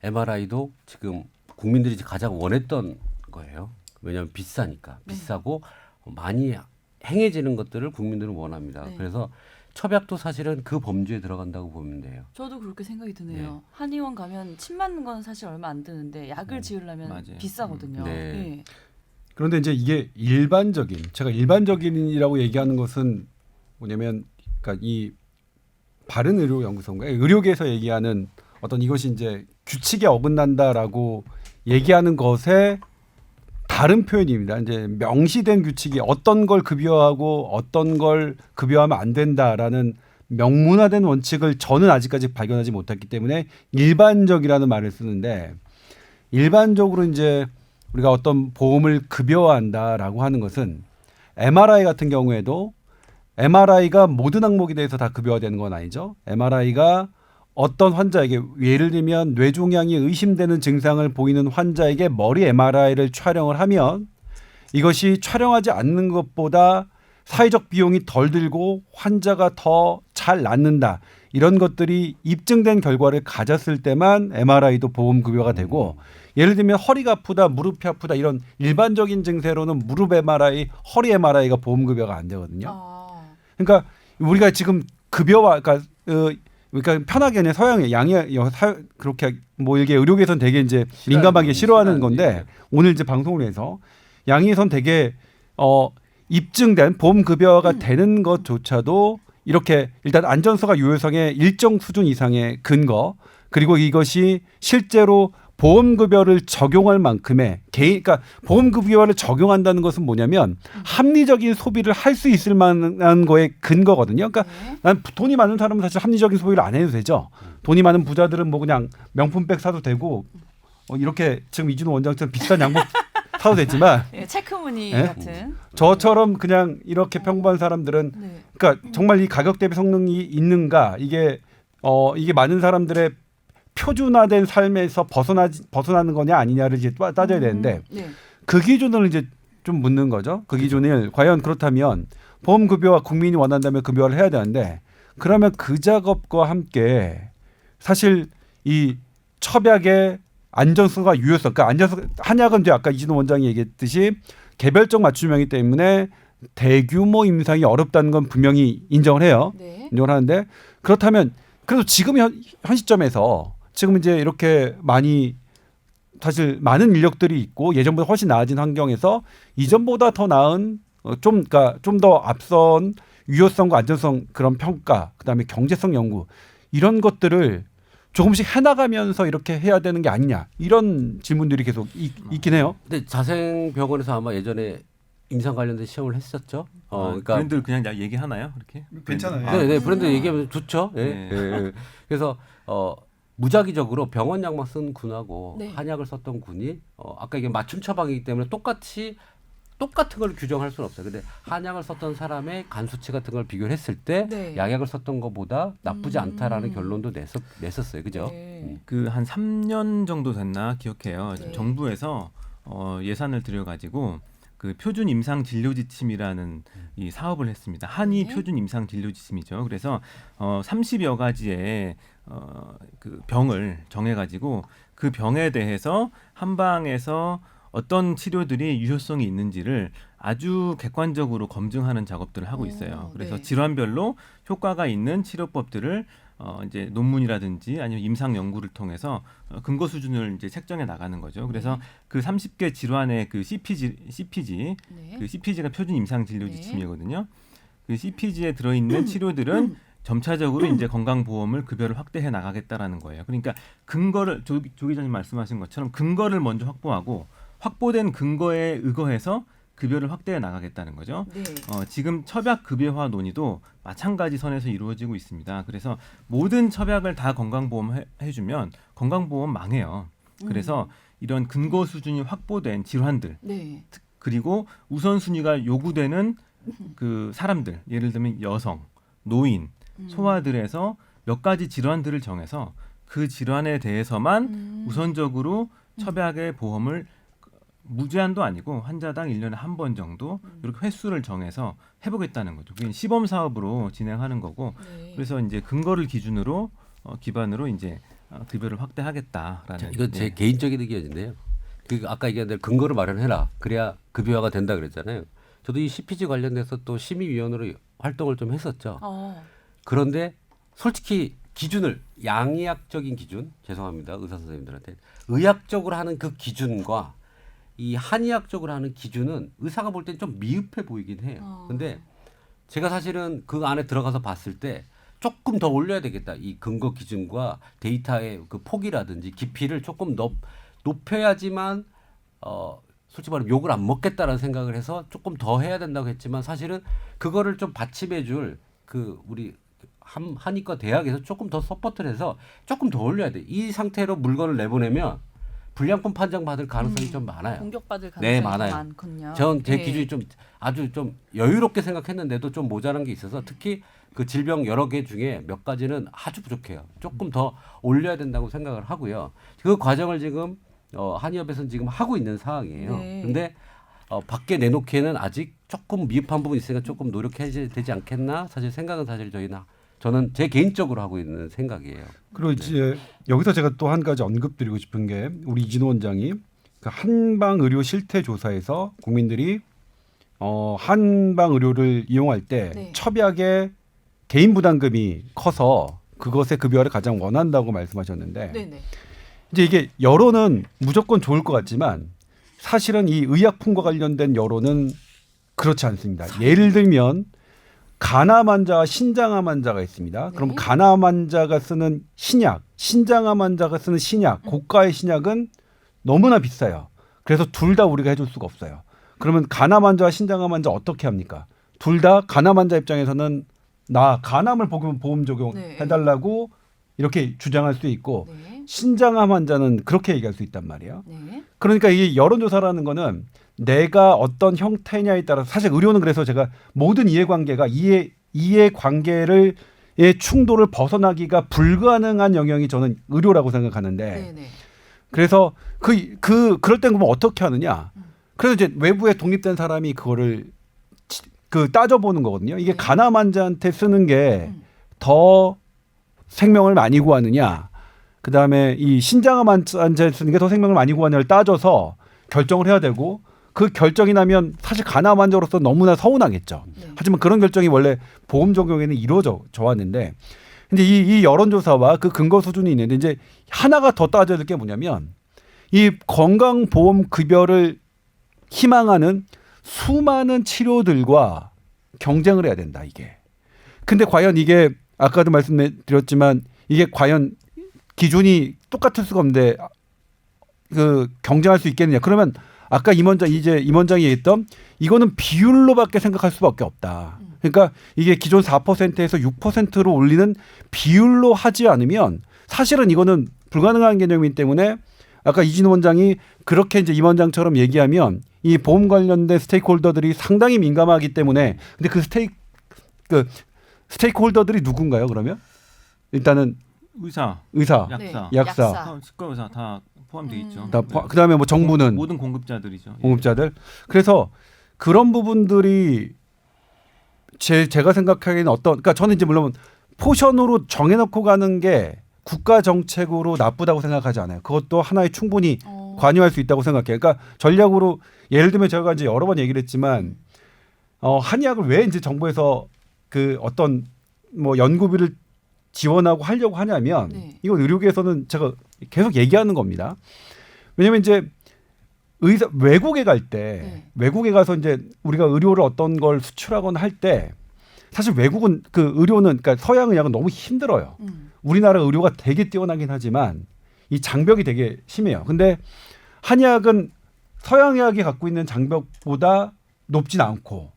MRI도 지금 국민들이 가장 원했던 거예요. 왜냐하면 비싸니까. 네. 비싸고 많이 행해지는 것들을 국민들은 원합니다. 네. 그래서 첩약도 사실은 그 범주에 들어간다고 보면 돼요. 저도 그렇게 생각이 드네요. 네. 한의원 가면 침 맞는 건 사실 얼마 안 드는데 약을 지으려면 맞아요. 비싸거든요. 네. 네. 그런데 이제 이게 제가 일반적인이라고 얘기하는 것은 뭐냐면 그러니까 이 바른 의료 연구소인가 의료계에서 얘기하는 어떤 이것이 이제 규칙에 어긋난다라고 얘기하는 것에 다른 표현입니다. 이제 명시된 규칙이 어떤 걸 급여하고 어떤 걸 급여하면 안 된다라는 명문화된 원칙을 저는 아직까지 발견하지 못했기 때문에 일반적이라는 말을 쓰는데 일반적으로 이제 우리가 어떤 보험을 급여한다라고 하는 것은 MRI 같은 경우에도 MRI가 모든 항목에 대해서 다 급여되는 건 아니죠. MRI가 어떤 환자에게 예를 들면 뇌종양이 의심되는 증상을 보이는 환자에게 머리 MRI를 촬영을 하면 이것이 촬영하지 않는 것보다 사회적 비용이 덜 들고 환자가 더 잘 낫는다. 이런 것들이 입증된 결과를 가졌을 때만 MRI도 보험 급여가 되고 예를 들면 허리가 아프다, 무릎이 아프다 이런 일반적인 증세로는 무릎 MRI, 허리 MRI가 보험 급여가 안 되거든요. 아. 그러니까 우리가 지금 급여와 그러니까 그러니까 편하게 그냥 서양의 그렇게 뭐 이게 의료계에서는 되게 이제 민감하게 싫어하는 건데 오늘 이제 방송을 해서 양의선 되게 입증된 보험 급여가 되는 것조차도 이렇게 일단 안전성과 유효성의 일정 수준 이상의 근거 그리고 이것이 실제로 보험급여를 적용할 만큼의 그러니까 보험급여를 적용한다는 것은 뭐냐면 합리적인 소비를 할 수 있을 만한 거에 근거거든요. 그러니까 난 돈이 많은 사람은 사실 합리적인 소비를 안 해도 되죠. 돈이 많은 부자들은 뭐 그냥 명품백 사도 되고 이렇게 지금 이준호 원장처럼 비싼 양복 사도 되지만 체크무늬 네? 같은 저처럼 그냥 이렇게 평범한 사람들은 네. 그러니까 정말 이 가격 대비 성능이 있는가 이게 많은 사람들의 표준화된 삶에서 벗어나는 거냐 아니냐를 이제 따져야 되는데 네. 그 기준을 이제 좀 묻는 거죠. 그 기준을 과연 그렇다면 보험급여와 국민이 원한다면 급여를 해야 되는데 그러면 그 작업과 함께 사실 이 첩약의 안전성과 유효성, 그러니까 안전성 한약은 이제 아까 이진호 원장이 얘기했듯이 개별적 맞춤형이기 때문에 대규모 임상이 어렵다는 건 분명히 인정을 해요. 네. 인정을 하는데 그렇다면 그래도 지금 현 시점에서 지금 이제 이렇게 사실 많은 인력들이 있고 예전보다 훨씬 나아진 환경에서 이전보다 더 나은 그러니까 좀 더 앞선 유효성과 안전성 그런 평가, 그다음에 경제성 연구 이런 것들을 조금씩 해나가면서 이렇게 해야 되는 게 아니냐 이런 질문들이 계속 있긴 해요. 근데 자생병원에서 아마 예전에 임상 관련된 시험을 했었죠. 그러니까 브랜드를 그냥 얘기하나요? 이렇게? 괜찮아요. 네, 브랜드 얘기하면 좋죠. 예. 네. 예. 그래서 무작위적으로 병원 약만 쓴 군하고 네. 한약을 썼던 군이 아까 이게 맞춤 처방이기 때문에 똑같은 걸 규정할 수는 없어요. 근데 한약을 썼던 사람의 간 수치 같은 걸 비교를 했을 때 네. 약약을 썼던 것보다 나쁘지 않다라는 결론도 냈었어요. 그죠? 네. 그 한 3년 정도 됐나 기억해요. 네. 정부에서 예산을 들여가지고 그 표준 임상 진료 지침이라는 이 사업을 했습니다. 한의 네. 표준 임상 진료 지침이죠. 그래서 30여 가지의 그 병을 정해가지고 그 병에 대해서 한방에서 어떤 치료들이 유효성이 있는지를 아주 객관적으로 검증하는 작업들을 하고 있어요. 그래서 네. 질환별로 효과가 있는 치료법들을 이제 논문이라든지 아니면 임상 연구를 통해서 근거 수준을 이제 책정해 나가는 거죠. 그래서 그 30개 질환의 그 CPG 네. 그 CPG가 표준 임상 진료 네. 지침이거든요. 그 CPG에 들어 있는 치료들은 점차적으로 이제 건강보험을 급여를 확대해 나가겠다라는 거예요. 그러니까 근거를 조 기자님 말씀하신 것처럼 근거를 먼저 확보하고 확보된 근거에 의거해서 급여를 확대해 나가겠다는 거죠. 네. 지금 첩약 급여화 논의도 마찬가지 선에서 이루어지고 있습니다. 그래서 모든 첩약을 다 건강보험 해주면 건강보험 망해요. 그래서 이런 근거 수준이 확보된 질환들 네. 그리고 우선순위가 요구되는 그 사람들 예를 들면 여성, 노인, 소아들에서 몇 가지 질환들을 정해서 그 질환에 대해서만 우선적으로 첩약의 보험을 무제한도 아니고 환자당 1년에 한 번 정도 이렇게 횟수를 정해서 해보겠다는 거죠. 그게 시범 사업으로 진행하는 거고 네. 그래서 이제 근거를 기준으로 기반으로 이제 급여를 확대하겠다라는. 이건 제 개인적인 의견인데요. 그 아까 얘기한 대로 근거를 마련해라. 그래야 급여화가 된다 그랬잖아요. 저도 이 CPG 관련돼서 또 심의위원으로 활동을 좀 했었죠. 그런데 솔직히 기준을 양의학적인 기준 죄송합니다 의사 선생님들한테 의학적으로 하는 그 기준과 이 한의학적으로 하는 기준은 의사가 볼 땐 좀 미흡해 보이긴 해요. 근데 제가 사실은 그 안에 들어가서 봤을 때 조금 더 올려야 되겠다. 이 근거 기준과 데이터의 그 폭이라든지 깊이를 조금 높여야지만 솔직히 말하면 욕을 안 먹겠다라는 생각을 해서 조금 더 해야 된다고 했지만 사실은 그거를 좀 받침해줄 그 우리 한의과 대학에서 조금 더 서포트를 해서 조금 더 올려야 돼. 이 상태로 물건을 내보내면 불량품 판정 받을 가능성이 좀 많아요. 공격받을 네, 가능성이 많아요. 많군요. 전 제 네. 기준이 좀 아주 좀 여유롭게 생각했는데도 좀 모자란 게 있어서 특히 그 질병 여러 개 중에 몇 가지는 아주 부족해요. 조금 더 올려야 된다고 생각을 하고요. 그 과정을 지금 한의협에서는 지금 하고 있는 상황이에요. 네. 근데 밖에 내놓기에는 아직 조금 미흡한 부분이 있으니까 조금 노력해야 되지 않겠나? 사실 생각은 사실 저는 제 개인적으로 하고 있는 생각이에요. 그리고 이제 여기서 제가 또 한 가지 언급드리고 싶은 게 우리 이진호 원장이 그 한방 의료 실태 조사에서 국민들이 한방 의료를 이용할 때 네. 첩약의 개인 부담금이 커서 그것의 급여를 가장 원한다고 말씀하셨는데 네네. 이제 이게 여론은 무조건 좋을 것 같지만 사실은 이 의약품과 관련된 여론은 그렇지 않습니다. 예를 들면 간암 환자와 신장암 환자가 있습니다. 그럼 네. 간암 환자가 쓰는 신약, 신장암 환자가 쓰는 신약, 고가의 신약은 너무나 비싸요. 그래서 둘 다 우리가 해줄 수가 없어요. 그러면 간암 환자와 신장암 환자 어떻게 합니까? 둘 다 간암 환자 입장에서는 나 간암을 보험 적용해달라고 이렇게 주장할 수 있고 네. 신장암 환자는 그렇게 얘기할 수 있단 말이에요. 네. 그러니까 이 여론조사라는 거는 내가 어떤 형태냐에 따라서 사실 의료는 그래서 제가 모든 이해관계가 이해관계를 의 충돌을 벗어나기가 불가능한 영역이 저는 의료라고 생각하는데 네네. 그래서 그럴 땐 그러면 어떻게 하느냐? 그래서 이제 외부에 독립된 사람이 그거를 따져보는 거거든요. 이게 네. 간암 환자한테 쓰는 게 더 생명을 많이 구하느냐, 그 다음에 이 신장암 환자에 쓰는 게 더 생명을 많이 구하느냐를 따져서 결정을 해야 되고 그 결정이 나면 사실 간암 환자로서 너무나 서운하겠죠. 네. 하지만 그런 결정이 원래 보험 적용에는 이루어져 왔는데 근데 이 여론조사와 그 근거 수준이 있는데 이제 하나가 더 따져야 될 게 뭐냐면 이 건강보험 급여를 희망하는 수많은 치료들과 경쟁을 해야 된다 이게. 근데 과연 이게 아까도 말씀드렸지만 이게 과연 기준이 똑같을 수가 없는데 경쟁할 수 있겠느냐? 그러면 아까 임원장이 얘기했던 이거는 비율로밖에 생각할 수밖에 없다. 그러니까 이게 기존 4%에서 6%로 올리는 비율로 하지 않으면 사실은 이거는 불가능한 개념이기 때문에 아까 이진우 원장이 그렇게 이제 임원장처럼 얘기하면 이 보험 관련된 스테이크홀더들이 상당히 민감하기 때문에 근데 그 스테이크홀더들이 누군가요? 그러면 일단은 의사, 의사, 네. 약사. 치과 의사 다 포함되어 있죠. 그다음에 뭐 정부는 모든 공급자들이죠. 공급자들. 그래서 그런 부분들이 제가 생각하기에는 그러니까 저는 이제 물론 포션으로 정해놓고 가는 게 국가 정책으로 나쁘다고 생각하지 않아요. 그것도 하나의 충분히 관여할 수 있다고 생각해요. 그러니까 전략으로 예를 들면 제가 이제 여러 번 얘기를 했지만 한의학을 왜 이제 정부에서 그 어떤 뭐 연구비를 지원하고 하려고 하냐면 네. 이건 의료계에서는 제가 계속 얘기하는 겁니다. 왜냐하면 이제 외국에 갈 때 네. 외국에 가서 이제 우리가 의료를 어떤 걸 수출하거나 할 때 사실 외국은 그 의료는 그러니까 서양 의학은 너무 힘들어요. 우리나라 의료가 되게 뛰어나긴 하지만 이 장벽이 되게 심해요. 근데 한의학은 서양 의학이 갖고 있는 장벽보다 높진 않고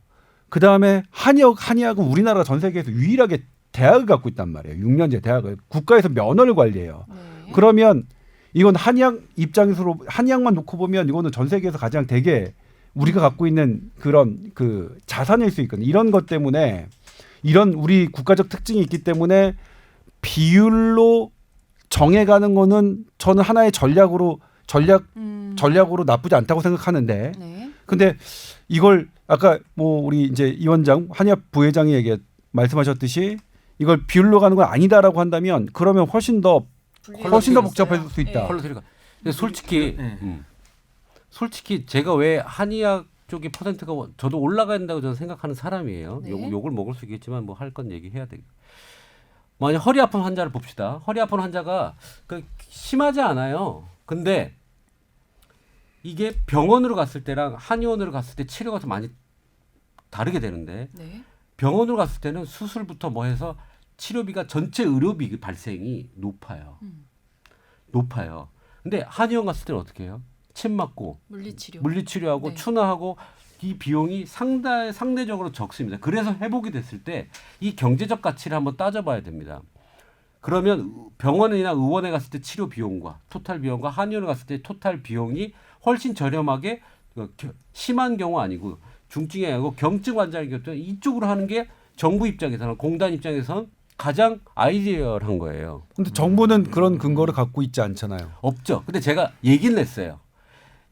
그 다음에 한의학은 우리나라 전 세계에서 유일하게 대학을 갖고 있단 말이에요. 6년제 대학을 국가에서 면허를 관리해요. 네. 그러면 이건 한의학 입장에서 한의학만 놓고 보면 이거는 전 세계에서 가장 되게 우리가 갖고 있는 그런 그 자산일 수 있거든요. 이런 것 때문에 이런 우리 국가적 특징이 있기 때문에 비율로 정해가는 거는 저는 하나의 전략으로 나쁘지 않다고 생각하는데 네. 근데 이걸 아까 뭐 우리 이제 이 원장 한의학 부회장이 말씀하셨듯이 이걸 비율로 가는 건 아니다라고 한다면 그러면 훨씬 더 복잡해질 수 있다. 컬러트리가. 근데 솔직히 네. 솔직히 제가 왜 한의학 쪽의 퍼센트가 저도 올라가야 된다고 저는 생각하는 사람이에요. 네. 욕을 먹을 수 있겠지만 뭐 할 건 얘기해야 되겠. 만약 허리 아픈 환자를 봅시다. 허리 아픈 환자가 심하지 않아요. 근데 이게 병원으로 갔을 때랑 한의원으로 갔을 때 치료가 더 많이 다르게 되는데 네. 병원으로 갔을 때는 수술부터 뭐 해서 치료비가 전체 의료비 발생이 높아요. 높아요. 근데 한의원 갔을 때는 어떻게 해요? 침 맞고 물리치료하고 네. 추나하고 이 비용이 상대적으로 적습니다. 그래서 회복이 됐을 때 이 경제적 가치를 한번 따져봐야 됩니다. 그러면 병원이나 의원에 갔을 때 치료 비용과 토탈 비용과 한의원에 갔을 때 토탈 비용이 훨씬 저렴하게 심한 경우 아니고 중증이 아니고 경증 환자의 경우 이쪽으로 하는 게 정부 입장에서는 공단 입장에서는 가장 아이디어한 거예요. 근데 정부는 그런 근거를 갖고 있지 않잖아요. 없죠. 근데 제가 얘기를 냈어요.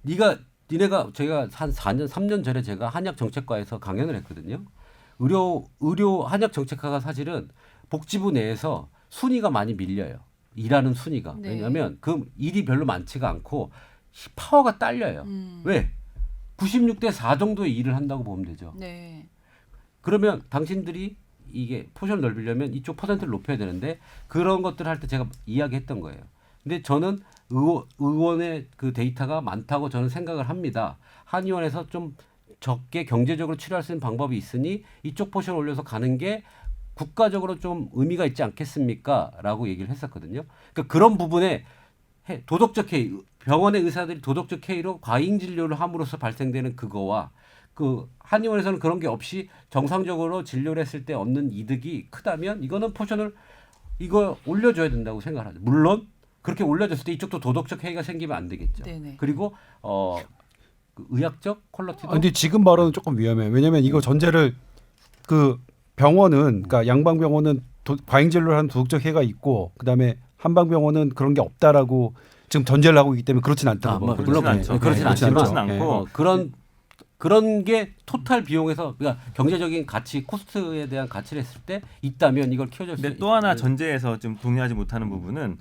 니네가 제가 한 4년, 3년 전에 제가 한의학 정책과에서 강연을 했거든요. 의료 한의학 정책과가 사실은 복지부 내에서 순위가 많이 밀려요. 일하는 순위가. 네. 왜냐하면 그 일이 별로 많지가 않고 파워가 딸려요. 왜? 96대 4 정도의 일을 한다고 보면 되죠. 네. 그러면 당신들이 이게 포션을 넓히려면 이쪽 퍼센트를 높여야 되는데 그런 것들을 할 때 제가 이야기했던 거예요. 근데 저는 의원의 그 데이터가 많다고 저는 생각을 합니다. 한의원에서 좀 적게 경제적으로 치료할 수 있는 방법이 있으니 이쪽 포션을 올려서 가는 게 국가적으로 좀 의미가 있지 않겠습니까? 라고 얘기를 했었거든요. 그러니까 그런 부분에 도덕적 해이, 병원의 의사들이 도덕적 해이로 과잉 진료를 함으로써 발생되는 그거와 그 한의원에서는 그런 게 없이 정상적으로 진료를 했을 때 얻는 이득이 크다면 이거는 포션을 이거 올려줘야 된다고 생각을 하죠. 물론 그렇게 올려줬을 때 이쪽도 도덕적 해이가 생기면 안 되겠죠. 네네. 그리고 그 의학적 퀄리티도 근데 지금 발언은 조금 위험해. 왜냐하면 이거 전제를 그 병원은 그러니까 양방병원은 과잉 진료를 하는 도덕적 해가 있고 그다음에 한방병원은 그런 게 없다라고 지금 전제를 하고 있기 때문에 그렇진 않다고. 물론 그렇진 않죠. 그렇진 네, 않지만 그렇진 않고 그런 게 토탈 비용에서 그러니까 경제적인 가치 코스트에 대한 가치를 했을 때 있다면 이걸 키워줄 수 근데 있는 또 하나 전제에서 좀 동의하지 못하는 부분은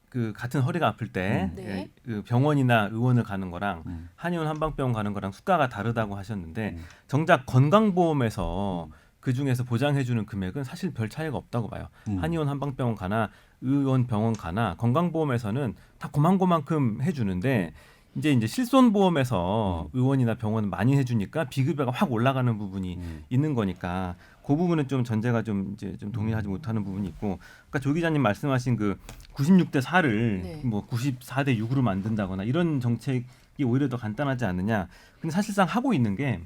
그 같은 허리가 아플 때 네. 그 병원이나 의원을 가는 거랑 한의원 한방병원 가는 거랑 수가가 다르다고 하셨는데 정작 건강보험에서 그 중에서 보장해주는 금액은 사실 별 차이가 없다고 봐요. 한의원 한방병원 가나 의원 병원 가나 건강보험에서는 다 그만큼 해주는데 이제 실손보험에서 의원이나 병원은 많이 해주니까 비급여가 확 올라가는 부분이 있는 거니까 그 부분은 좀 전제가 좀 이제 좀 동의하지 못하는 부분이 있고, 그러니까 조 기자님 말씀하신 그 96대 4를 네. 뭐 94대 6으로 만든다거나 이런 정책이 오히려 더 간단하지 않느냐. 근데 사실상 하고 있는 게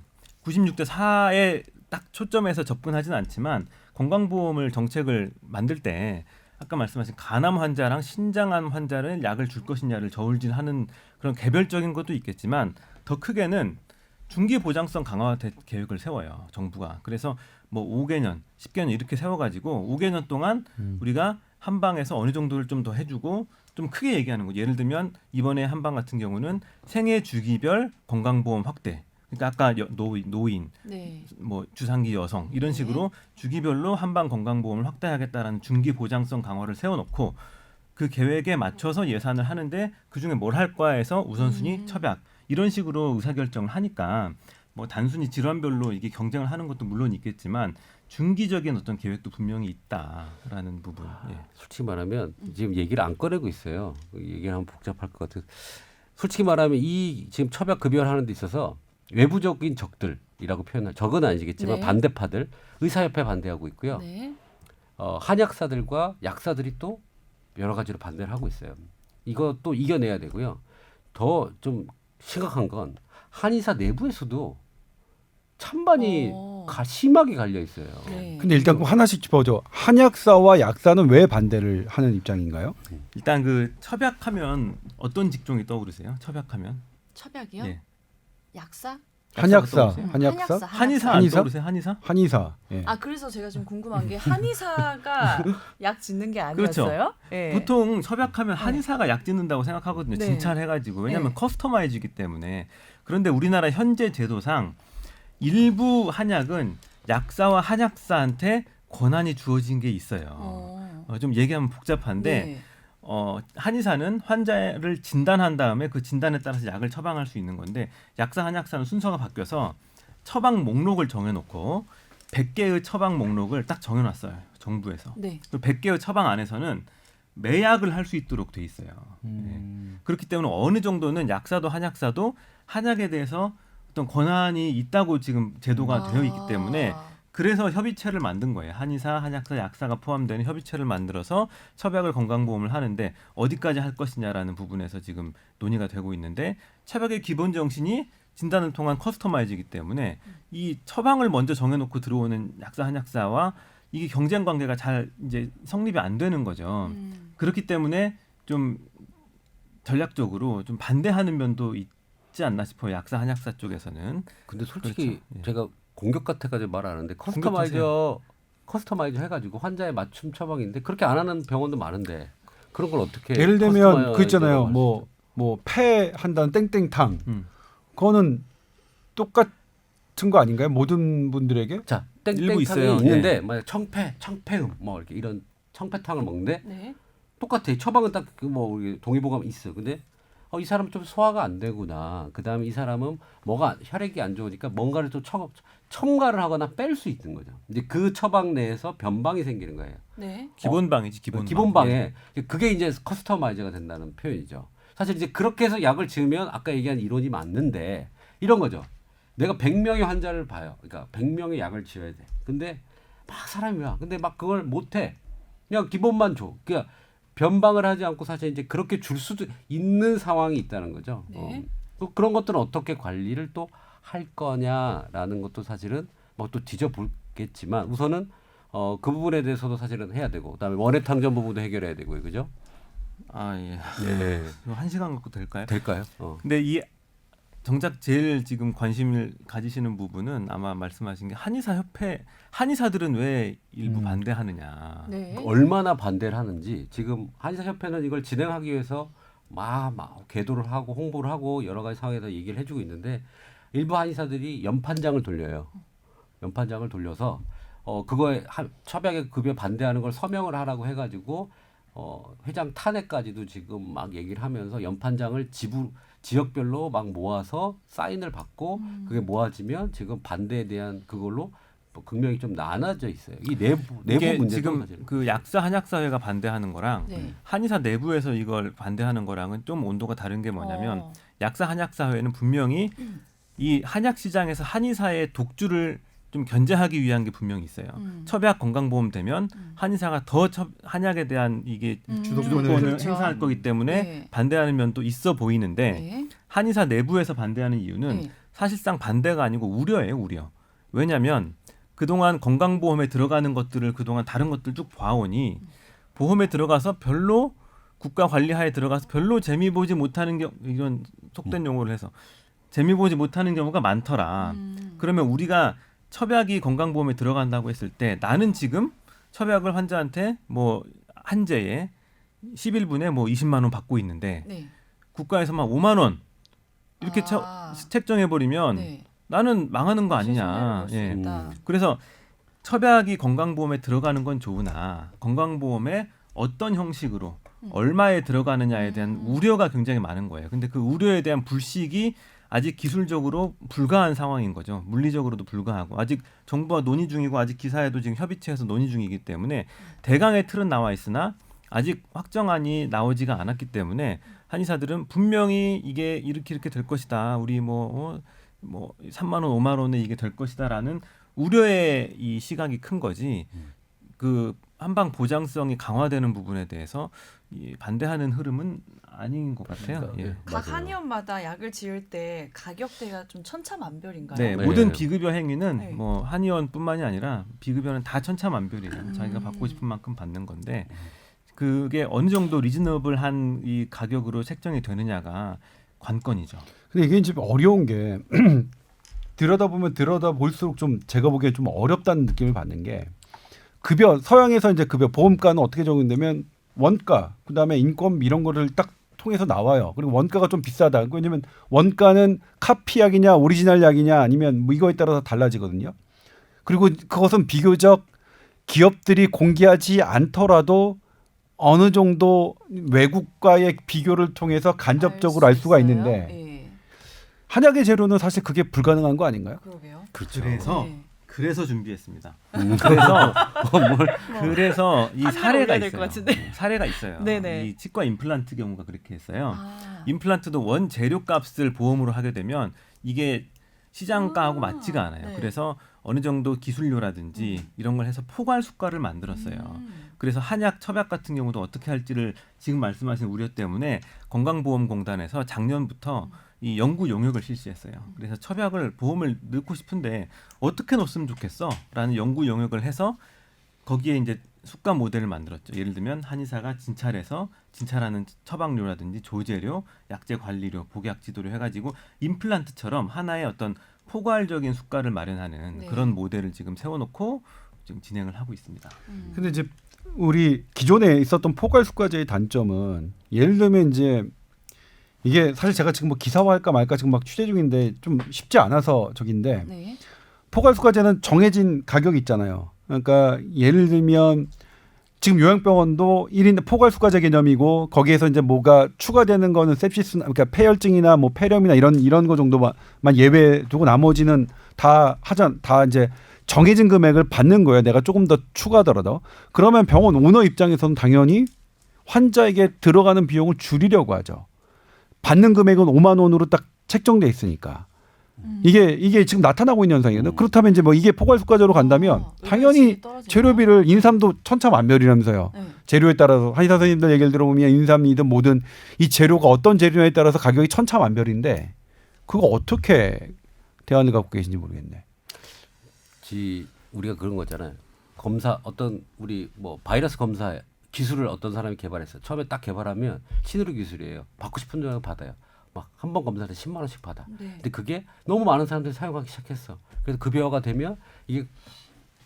96대 4에 딱 초점에서 접근하지는 않지만 건강보험을 정책을 만들 때 아까 말씀하신 간암 환자랑 신장암 환자를 약을 줄 것이냐를 저울질하는 그런 개별적인 것도 있겠지만 더 크게는 중기 보장성 강화 계획을 세워요, 정부가. 그래서 뭐 5개년, 10개년 이렇게 세워가지고 5개년 동안 우리가 한방에서 어느 정도를 좀 더 해주고 좀 크게 얘기하는 거. 예를 들면 이번에 한방 같은 경우는 생애 주기별 건강보험 확대. 그러니까 아까 노인, 네. 뭐 주상기 여성 이런 식으로 주기별로 한방 건강보험을 확대하겠다라는 중기 보장성 강화를 세워놓고 그 계획에 맞춰서 예산을 하는데 그중에 뭘 할까해서 우선순위 첩약 이런 식으로 의사결정을 하니까 뭐 단순히 질환별로 이게 경쟁을 하는 것도 물론 있겠지만 중기적인 어떤 계획도 분명히 있다라는 부분. 예. 솔직히 말하면 지금 얘기를 안 꺼내고 있어요. 얘기를 하면 복잡할 것 같아요. 솔직히 말하면 이 지금 처벽 급여를 하는 데 있어서 외부적인 적들이라고 표현할 적은 아니겠지만 네. 반대파들 의사협회 반대하고 있고요. 네. 한약사들과 약사들이 또 여러 가지로 반대를 하고 있어요. 이것도 이겨내야 되고요. 더 좀 심각한 건 한의사 내부에서도 찬반이 심하게 갈려 있어요. 네. 근데 일단 그럼 하나씩 짚어줘. 한약사와 약사는 왜 반대를 하는 입장인가요? 일단 그 첩약하면 어떤 직종이 떠오르세요? 첩약하면 첩약이요? 예. 약사? 한약사, 떠오르세요? 한약사, 한의사 안 한의사? 떠오르세요? 한의사? 한의사. 예. 아 그래서 제가 좀 궁금한 게 한의사가 약 짓는 게 아니었어요? 예. 보통 섭약하면 한의사가 약 짓는다고 생각하거든요. 네. 진찰해가지고. 왜냐하면 네. 커스터마이즈이기 때문에. 그런데 우리나라 현재 제도상 일부 한약은 약사와 한약사한테 권한이 주어진 게 있어요. 좀 얘기하면 복잡한데 네. 한의사는 환자를 진단한 다음에 그 진단에 따라서 약을 처방할 수 있는 건데 약사, 한약사는 순서가 바뀌어서 처방 목록을 정해놓고 100개의 처방 목록을 딱 정해놨어요. 정부에서. 네. 그 100개의 처방 안에서는 매약을 할 수 있도록 돼 있어요. 네. 그렇기 때문에 어느 정도는 약사도 한약사도 한약에 대해서 어떤 권한이 있다고 지금 제도가 되어 있기 때문에 그래서 협의체를 만든 거예요. 한의사, 한약사, 약사가 포함되는 협의체를 만들어서 첩약을 건강보험을 하는데 어디까지 할 것이냐라는 부분에서 지금 논의가 되고 있는데 첩약의 기본 정신이 진단을 통한 커스터마이즈이기 때문에 이 처방을 먼저 정해놓고 들어오는 약사, 한약사와 이게 경쟁 관계가 잘 이제 성립이 안 되는 거죠. 그렇기 때문에 좀 전략적으로 좀 반대하는 면도 있지 않나 싶어요. 약사, 한약사 쪽에서는. 근데 솔직히 그렇죠. 예. 제가 공격 같아가지고 말 안 하는데 커스터마이저 해가지고 환자에 맞춤 처방인데 그렇게 안 하는 병원도 많은데 그런 걸 어떻게 예를 들면 그 있잖아요. 커스터마이저라고 뭐 폐 한다는 땡땡탕. 음. 그거는 똑같은 거 아닌가요? 모든 분들에게? 자 일부 땡땡탕이 있어요. 있는데 만약 청폐음 뭐 이렇게 이런 청폐탕을 먹는데 네. 똑같아. 처방은 딱 그 뭐 동의보감 있어. 근데 이 사람 좀 소화가 안 되구나. 그다음에 이 사람은 뭐가 혈액이 안 좋으니까 뭔가를 좀 첨가를 하거나 뺄 수 있는 거죠. 이제 그 처방 내에서 변방이 생기는 거예요. 네. 기본방이지 기본방. 기본방에 그게 이제 커스터마이저가 된다는 표현이죠. 사실 이제 그렇게 해서 약을 지으면 아까 얘기한 이론이 맞는데 이런 거죠. 내가 100명의 환자를 봐요. 그러니까 100명의 약을 지어야 돼. 근데 막 사람이 와. 근데 막 그걸 못 해. 그냥 기본만 줘. 그러니까 변방을 하지 않고 사실 이제 그렇게 줄 수도 있는 상황이 있다는 거죠. 네. 또 그런 것들은 어떻게 관리를 또 할 거냐라는 것도 사실은 뭐 또 뒤져보겠지만 우선은 그 부분에 대해서도 사실은 해야 되고 그다음에 원해 탕전 부분도 해결해야 되고요. 그죠? 아 예. 네. 이거 1시간 갖고 될까요? 될까요? 근데 이 정작 제일 지금 관심을 가지시는 부분은 아마 말씀하신 게 한의사들은 왜 일부 반대하느냐. 네. 얼마나 반대를 하는지 지금 한의사협회는 이걸 진행하기 위해서 막 계도를 하고 홍보를 하고 여러 가지 상황에서 얘기를 해주고 있는데 일부 한의사들이 연판장을 돌려요. 연판장을 돌려서 그거에 처방의 급여 반대하는 걸 서명을 하라고 해가지고 회장 탄핵까지도 지금 막 얘기를 하면서 연판장을 지역별로 막 모아서 사인을 받고 그게 모아지면 지금 반대에 대한 그걸로 극명히 좀 나눠져 있어요. 이 내부 이게 문제도 지금 사실은. 그 약사 한약사회가 반대하는 거랑 네. 한의사 내부에서 이걸 반대하는 거랑은 좀 온도가 다른 게 뭐냐면 어. 약사 한약사회는 분명히 이 한약 시장에서 한의사의 독주를 좀 견제하기 위한 게 분명히 있어요. 첩약 건강보험 되면 한의사가 더 한약에 대한 이게 주도권을 그렇죠. 행사할 거기 때문에 네. 반대하는 면도 있어 보이는데 네. 한의사 내부에서 반대하는 이유는 네. 사실상 반대가 아니고 우려예요, 우려. 왜냐하면 그동안 건강보험에 들어가는 것들을 그동안 다른 것들 쭉 봐오니 보험에 들어가서 별로 국가 관리하에 들어가서 별로 재미 보지 못하는 이런 속된 용어를 해서 재미 보지 못하는 경우가 많더라. 그러면 우리가 첩약이 건강보험에 들어간다고 했을 때 나는 지금 첩약을 환자한테 뭐 한제에 11분에 뭐 20만 원 받고 있는데 네. 국가에서만 5만 원 이렇게 아. 책정해 버리면 네. 나는 망하는 거 아니냐. 예. 그래서 첩약이 건강보험에 들어가는 건 좋으나 건강보험에 어떤 형식으로 얼마에 들어가느냐에 대한 우려가 굉장히 많은 거예요. 근데 그 우려에 대한 불식이 아직 기술적으로 불가한 상황인 거죠. 물리적으로도 불가하고 아직 정부와 논의 중이고 아직 기사에도 지금 협의체에서 논의 중이기 때문에 대강의 틀은 나와 있으나 아직 확정안이 나오지가 않았기 때문에 한의사들은 분명히 이게 이렇게 될 것이다. 우리 뭐 3만 원, 5만 원에 이게 될 것이다라는 우려의 이 시각이 큰 거지. 그 한방 보장성이 강화되는 부분에 대해서 이 반대하는 흐름은 아닌 것 같아요. 예. 각 한의원마다 약을 지을 때 가격대가 좀 천차만별인가요? 네, 네. 모든 비급여 행위는 네. 뭐 한의원뿐만이 아니라 비급여는 다 천차만별이에요. 자기가 받고 싶은 만큼 받는 건데 그게 어느 정도 리즈너블한 이 가격으로 책정이 되느냐가 관건이죠. 근데 이게 이제 어려운 게 들여다볼수록 좀 제가 보기에 좀 어렵다는 느낌을 받는 게 급여 서양에서 이제 급여 보험가는 어떻게 적용되면 원가 그다음에 인건비 이런 거를 딱 통해서 나와요. 그리고 원가가 좀 비싸다. 왜냐면 원가는 카피약이냐 오리지널 약이냐 아니면 뭐 이거에 따라서 달라지거든요. 그리고 그것은 비교적 기업들이 공개하지 않더라도 어느 정도 외국과의 비교를 통해서 간접적으로 알 수가 있는데 네. 한약의 재료는 사실 그게 불가능한 거 아닌가요? 그러게요. 그렇죠. 그래서 네. 그래서 준비했습니다. 그래서 그래서 이 한 사례가 명을 올려야 될것 있어요. 같은데. 사례가 있어요. 네네. 이 치과 임플란트 경우가 그렇게 했어요. 아. 임플란트도 원 재료값을 보험으로 하게 되면 이게 시장가하고 맞지가 않아요. 네. 그래서 어느 정도 기술료라든지 이런 걸 해서 포괄 수가를 만들었어요. 그래서 한약, 첩약 같은 경우도 어떻게 할지를 지금 말씀하신 우려 때문에 건강보험공단에서 작년부터 이 연구 용역을 실시했어요. 그래서 첩약을 보험을 넣고 싶은데 어떻게 넣었으면 좋겠어라는 연구 용역을 해서 거기에 이제 수가 모델을 만들었죠. 예를 들면 한의사가 진찰하는 처방료라든지 조제료, 약제 관리료, 복약 지도료 해가지고 임플란트처럼 하나의 어떤 포괄적인 수가를 마련하는 네. 그런 모델을 지금 세워놓고 지금 진행을 하고 있습니다. 근데 이제 우리 기존에 있었던 포괄수가제의 단점은 예를 들면 이제 이게 사실 제가 지금 뭐 기사화할까 말까 지금 막 취재 중인데 좀 쉽지 않아서 저긴데 네. 포괄수가제는 정해진 가격이 있잖아요. 그러니까 예를 들면 지금 요양병원도 1인 포괄수가제 개념이고 거기에서 이제 뭐가 추가되는 거는 sepsis 그러니까 폐혈증이나 뭐 폐렴이나 이런 거 정도만 예외 두고 나머지는 다 이제 정해진 금액을 받는 거예요. 내가 조금 더 추가하더라도. 그러면 병원 오너 입장에서는 당연히 환자에게 들어가는 비용을 줄이려고 하죠. 받는 금액은 5만 원으로 딱 책정돼 있으니까. 이게 지금 나타나고 있는 현상이거든요. 그렇다면 이제 뭐 이게 포괄수가제로 간다면 당연히 재료비를 인삼도 천차만별이라면서요. 네. 재료에 따라서 한의사 선생님들 얘기를 들어보면 인삼이든 뭐든 이 재료가 어떤 재료에 따라서 가격이 천차만별인데 그거 어떻게 대안을 갖고 계신지 모르겠네. 우리가 그런 거잖아요. 검사 어떤 우리 뭐 바이러스 검사 기술을 어떤 사람이 개발했어요. 처음에 딱 개발하면 신의료 기술이에요. 받고 싶은 정도 받아요. 막 한 번 검사할 때 10만 원씩 받아. 네. 근데 그게 너무 많은 사람들이 사용하기 시작했어. 그래서 급여가 되면 이게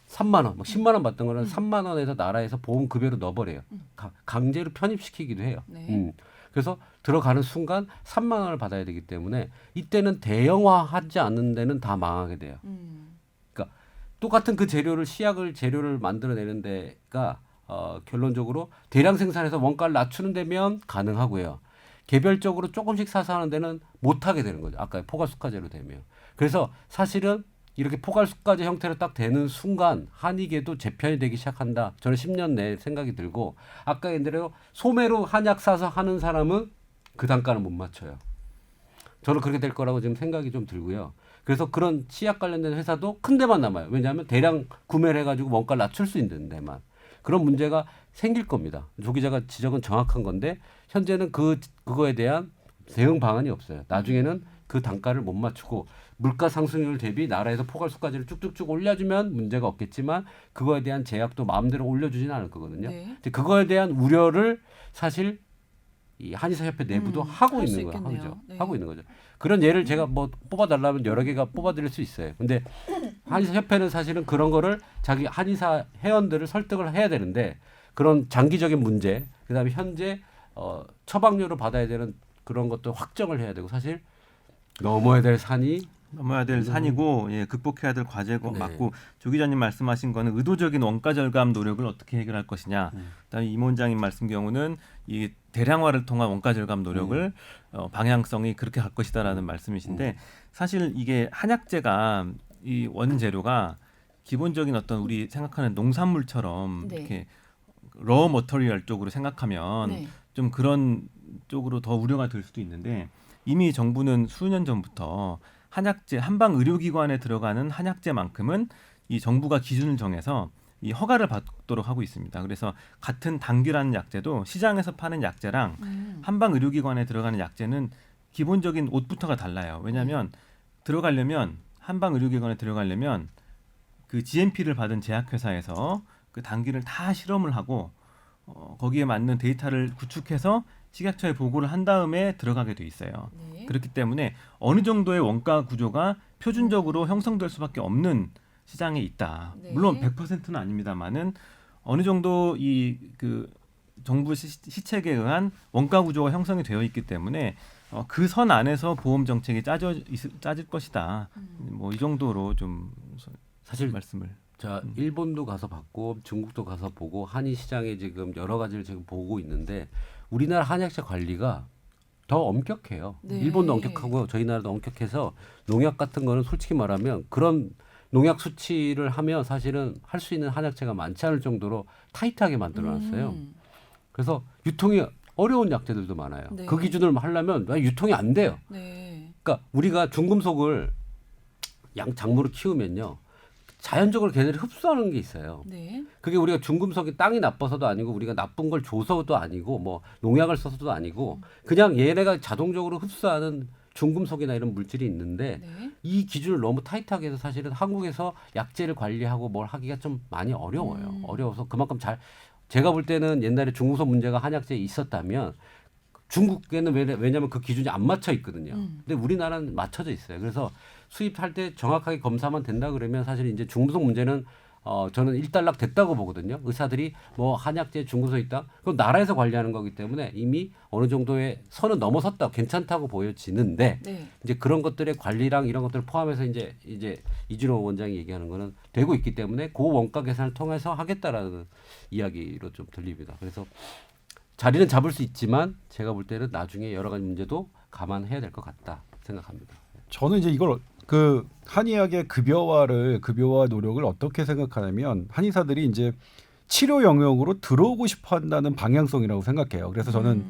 3만 원, 막 10만 원 받던 거는 3만 원에서 나라에서 보험 급여로 넣어버려요. 강제로 편입시키기도 해요. 네. 그래서 들어가는 순간 3만 원을 받아야 되기 때문에 이때는 대형화하지 않는 데는 다 망하게 돼요. 그러니까 똑같은 그 재료를 만들어내는 데가 결론적으로 대량 생산해서 원가를 낮추는 데면 가능하고요. 개별적으로 조금씩 사서 하는 데는 못하게 되는 거죠. 아까 포괄수가제로 되면. 그래서 사실은 이렇게 포괄수가제 형태로 딱 되는 순간 한의계도 재편이 되기 시작한다. 저는 10년 내에 생각이 들고 아까 얘기대로 소매로 한약 사서 하는 사람은 그 단가는 못 맞춰요. 저는 그렇게 될 거라고 지금 생각이 좀 들고요. 그래서 그런 치약 관련된 회사도 큰 데만 남아요. 왜냐하면 대량 구매를 해가지고 원가를 낮출 수 있는 데만. 그런 문제가 생길 겁니다. 조 기자가 지적은 정확한 건데 현재는 그거에 대한 대응 방안이 없어요. 나중에는 그 단가를 못 맞추고 물가 상승률 대비 나라에서 포괄수가제를 쭉쭉쭉 올려주면 문제가 없겠지만 그거에 대한 제약도 마음대로 올려주지는 않을 거거든요. 네. 근데 그거에 대한 우려를 사실 이 한의사협회 내부도 하고 할 수 있는 거죠. 있겠네요. 네. 하고 있는 거죠. 그런 예를 제가 뭐 뽑아달라면 여러 개가 뽑아드릴 수 있어요. 근데 한의사협회는 사실은 그런 거를 자기 한의사 회원들을 설득을 해야 되는데 그런 장기적인 문제, 그다음에 현재 처방료를 받아야 되는 그런 것도 확정을 해야 되고 사실 넘어야 될 산이 넘어야 될 산이고 극복해야 될 과제고 네. 맞고 조 기자님 말씀하신 거는 의도적인 원가 절감 노력을 어떻게 해결할 것이냐. 그다음에 임 원장님 말씀 경우는 이 대량화를 통한 원가 절감 노력을 방향성이 그렇게 갈 것이다라는 말씀이신데 사실 이게 한약재가 이 원재료가 기본적인 어떤 우리 생각하는 농산물처럼 네. 이렇게 러 머터리얼 쪽으로 생각하면 네. 좀 그런 쪽으로 더 우려가 될 수도 있는데 이미 정부는 수년 전부터 한약재 한방 의료기관에 들어가는 한약재만큼은 이 정부가 기준을 정해서 이 허가를 받도록 하고 있습니다. 그래서 같은 당귀라는 약재도 시장에서 파는 약재랑 한방 의료기관에 들어가는 약재는 기본적인 옷부터가 달라요. 왜냐하면 들어가려면 한방 의료기관에 들어가려면 그 GMP를 받은 제약회사에서 그 당귀를 다 실험을 하고 거기에 맞는 데이터를 구축해서 식약처에 보고를 한 다음에 들어가게 돼 있어요. 네. 그렇기 때문에 어느 정도의 원가 구조가 표준적으로 형성될 수밖에 없는 시장에 있다. 네. 물론 100%는 아닙니다만은 어느 정도 이 그 정부 시책에 의한 원가 구조가 형성이 되어 있기 때문에 그 선 안에서 보험 정책이 짜질 것이다. 뭐 이 정도로 좀 사실 말씀을. 자 일본도 가서 봤고 중국도 가서 보고 한의 시장에 지금 여러 가지를 지금 보고 있는데 우리나라 한약재 관리가 더 엄격해요. 네. 일본도 엄격하고 저희 나라도 엄격해서 농약 같은 거는 솔직히 말하면 그런 농약 수치를 하면 사실은 할 수 있는 한약재가 많지 않을 정도로 타이트하게 만들어놨어요. 그래서 유통이 어려운 약재들도 많아요. 네. 그 기준을 하려면 유통이 안 돼요. 네. 그러니까 우리가 중금속을 작물을 키우면요. 자연적으로 걔네들이 흡수하는 게 있어요. 네. 그게 우리가 중금속이 땅이 나빠서도 아니고 우리가 나쁜 걸 줘서도 아니고 뭐 농약을 써서도 아니고 그냥 얘네가 자동적으로 흡수하는 중금속이나 이런 물질이 있는데 네. 이 기준을 너무 타이트하게 해서 사실은 한국에서 약재를 관리하고 뭘 하기가 좀 많이 어려워요. 어려워서 그만큼 제가 볼 때는 옛날에 중금속 문제가 한약재에 있었다면 중국에는 왜냐하면 그 기준이 안 맞춰 있거든요. 근데 우리나라는 맞춰져 있어요. 그래서 수입할 때 정확하게 검사만 된다 그러면 사실 이제 중금속 문제는 저는 일단락 됐다고 보거든요. 의사들이 뭐 한약재 중국서 있다. 그건 나라에서 관리하는 거기 때문에 이미 어느 정도의 선은 넘어섰다. 괜찮다고 보여지는데 네. 이제 그런 것들의 관리랑 이런 것들을 포함해서 이제 이준호 원장이 얘기하는 거는 되고 있기 때문에 그 원가 계산을 통해서 하겠다라는 이야기로 좀 들립니다. 그래서 자리는 잡을 수 있지만 제가 볼 때는 나중에 여러 가지 문제도 감안해야 될 것 같다 생각합니다. 저는 이제 이걸 그 한의학의 급여와 노력을 어떻게 생각하냐면 한의사들이 이제 치료 영역으로 들어오고 싶어 한다는 방향성이라고 생각해요. 그래서 저는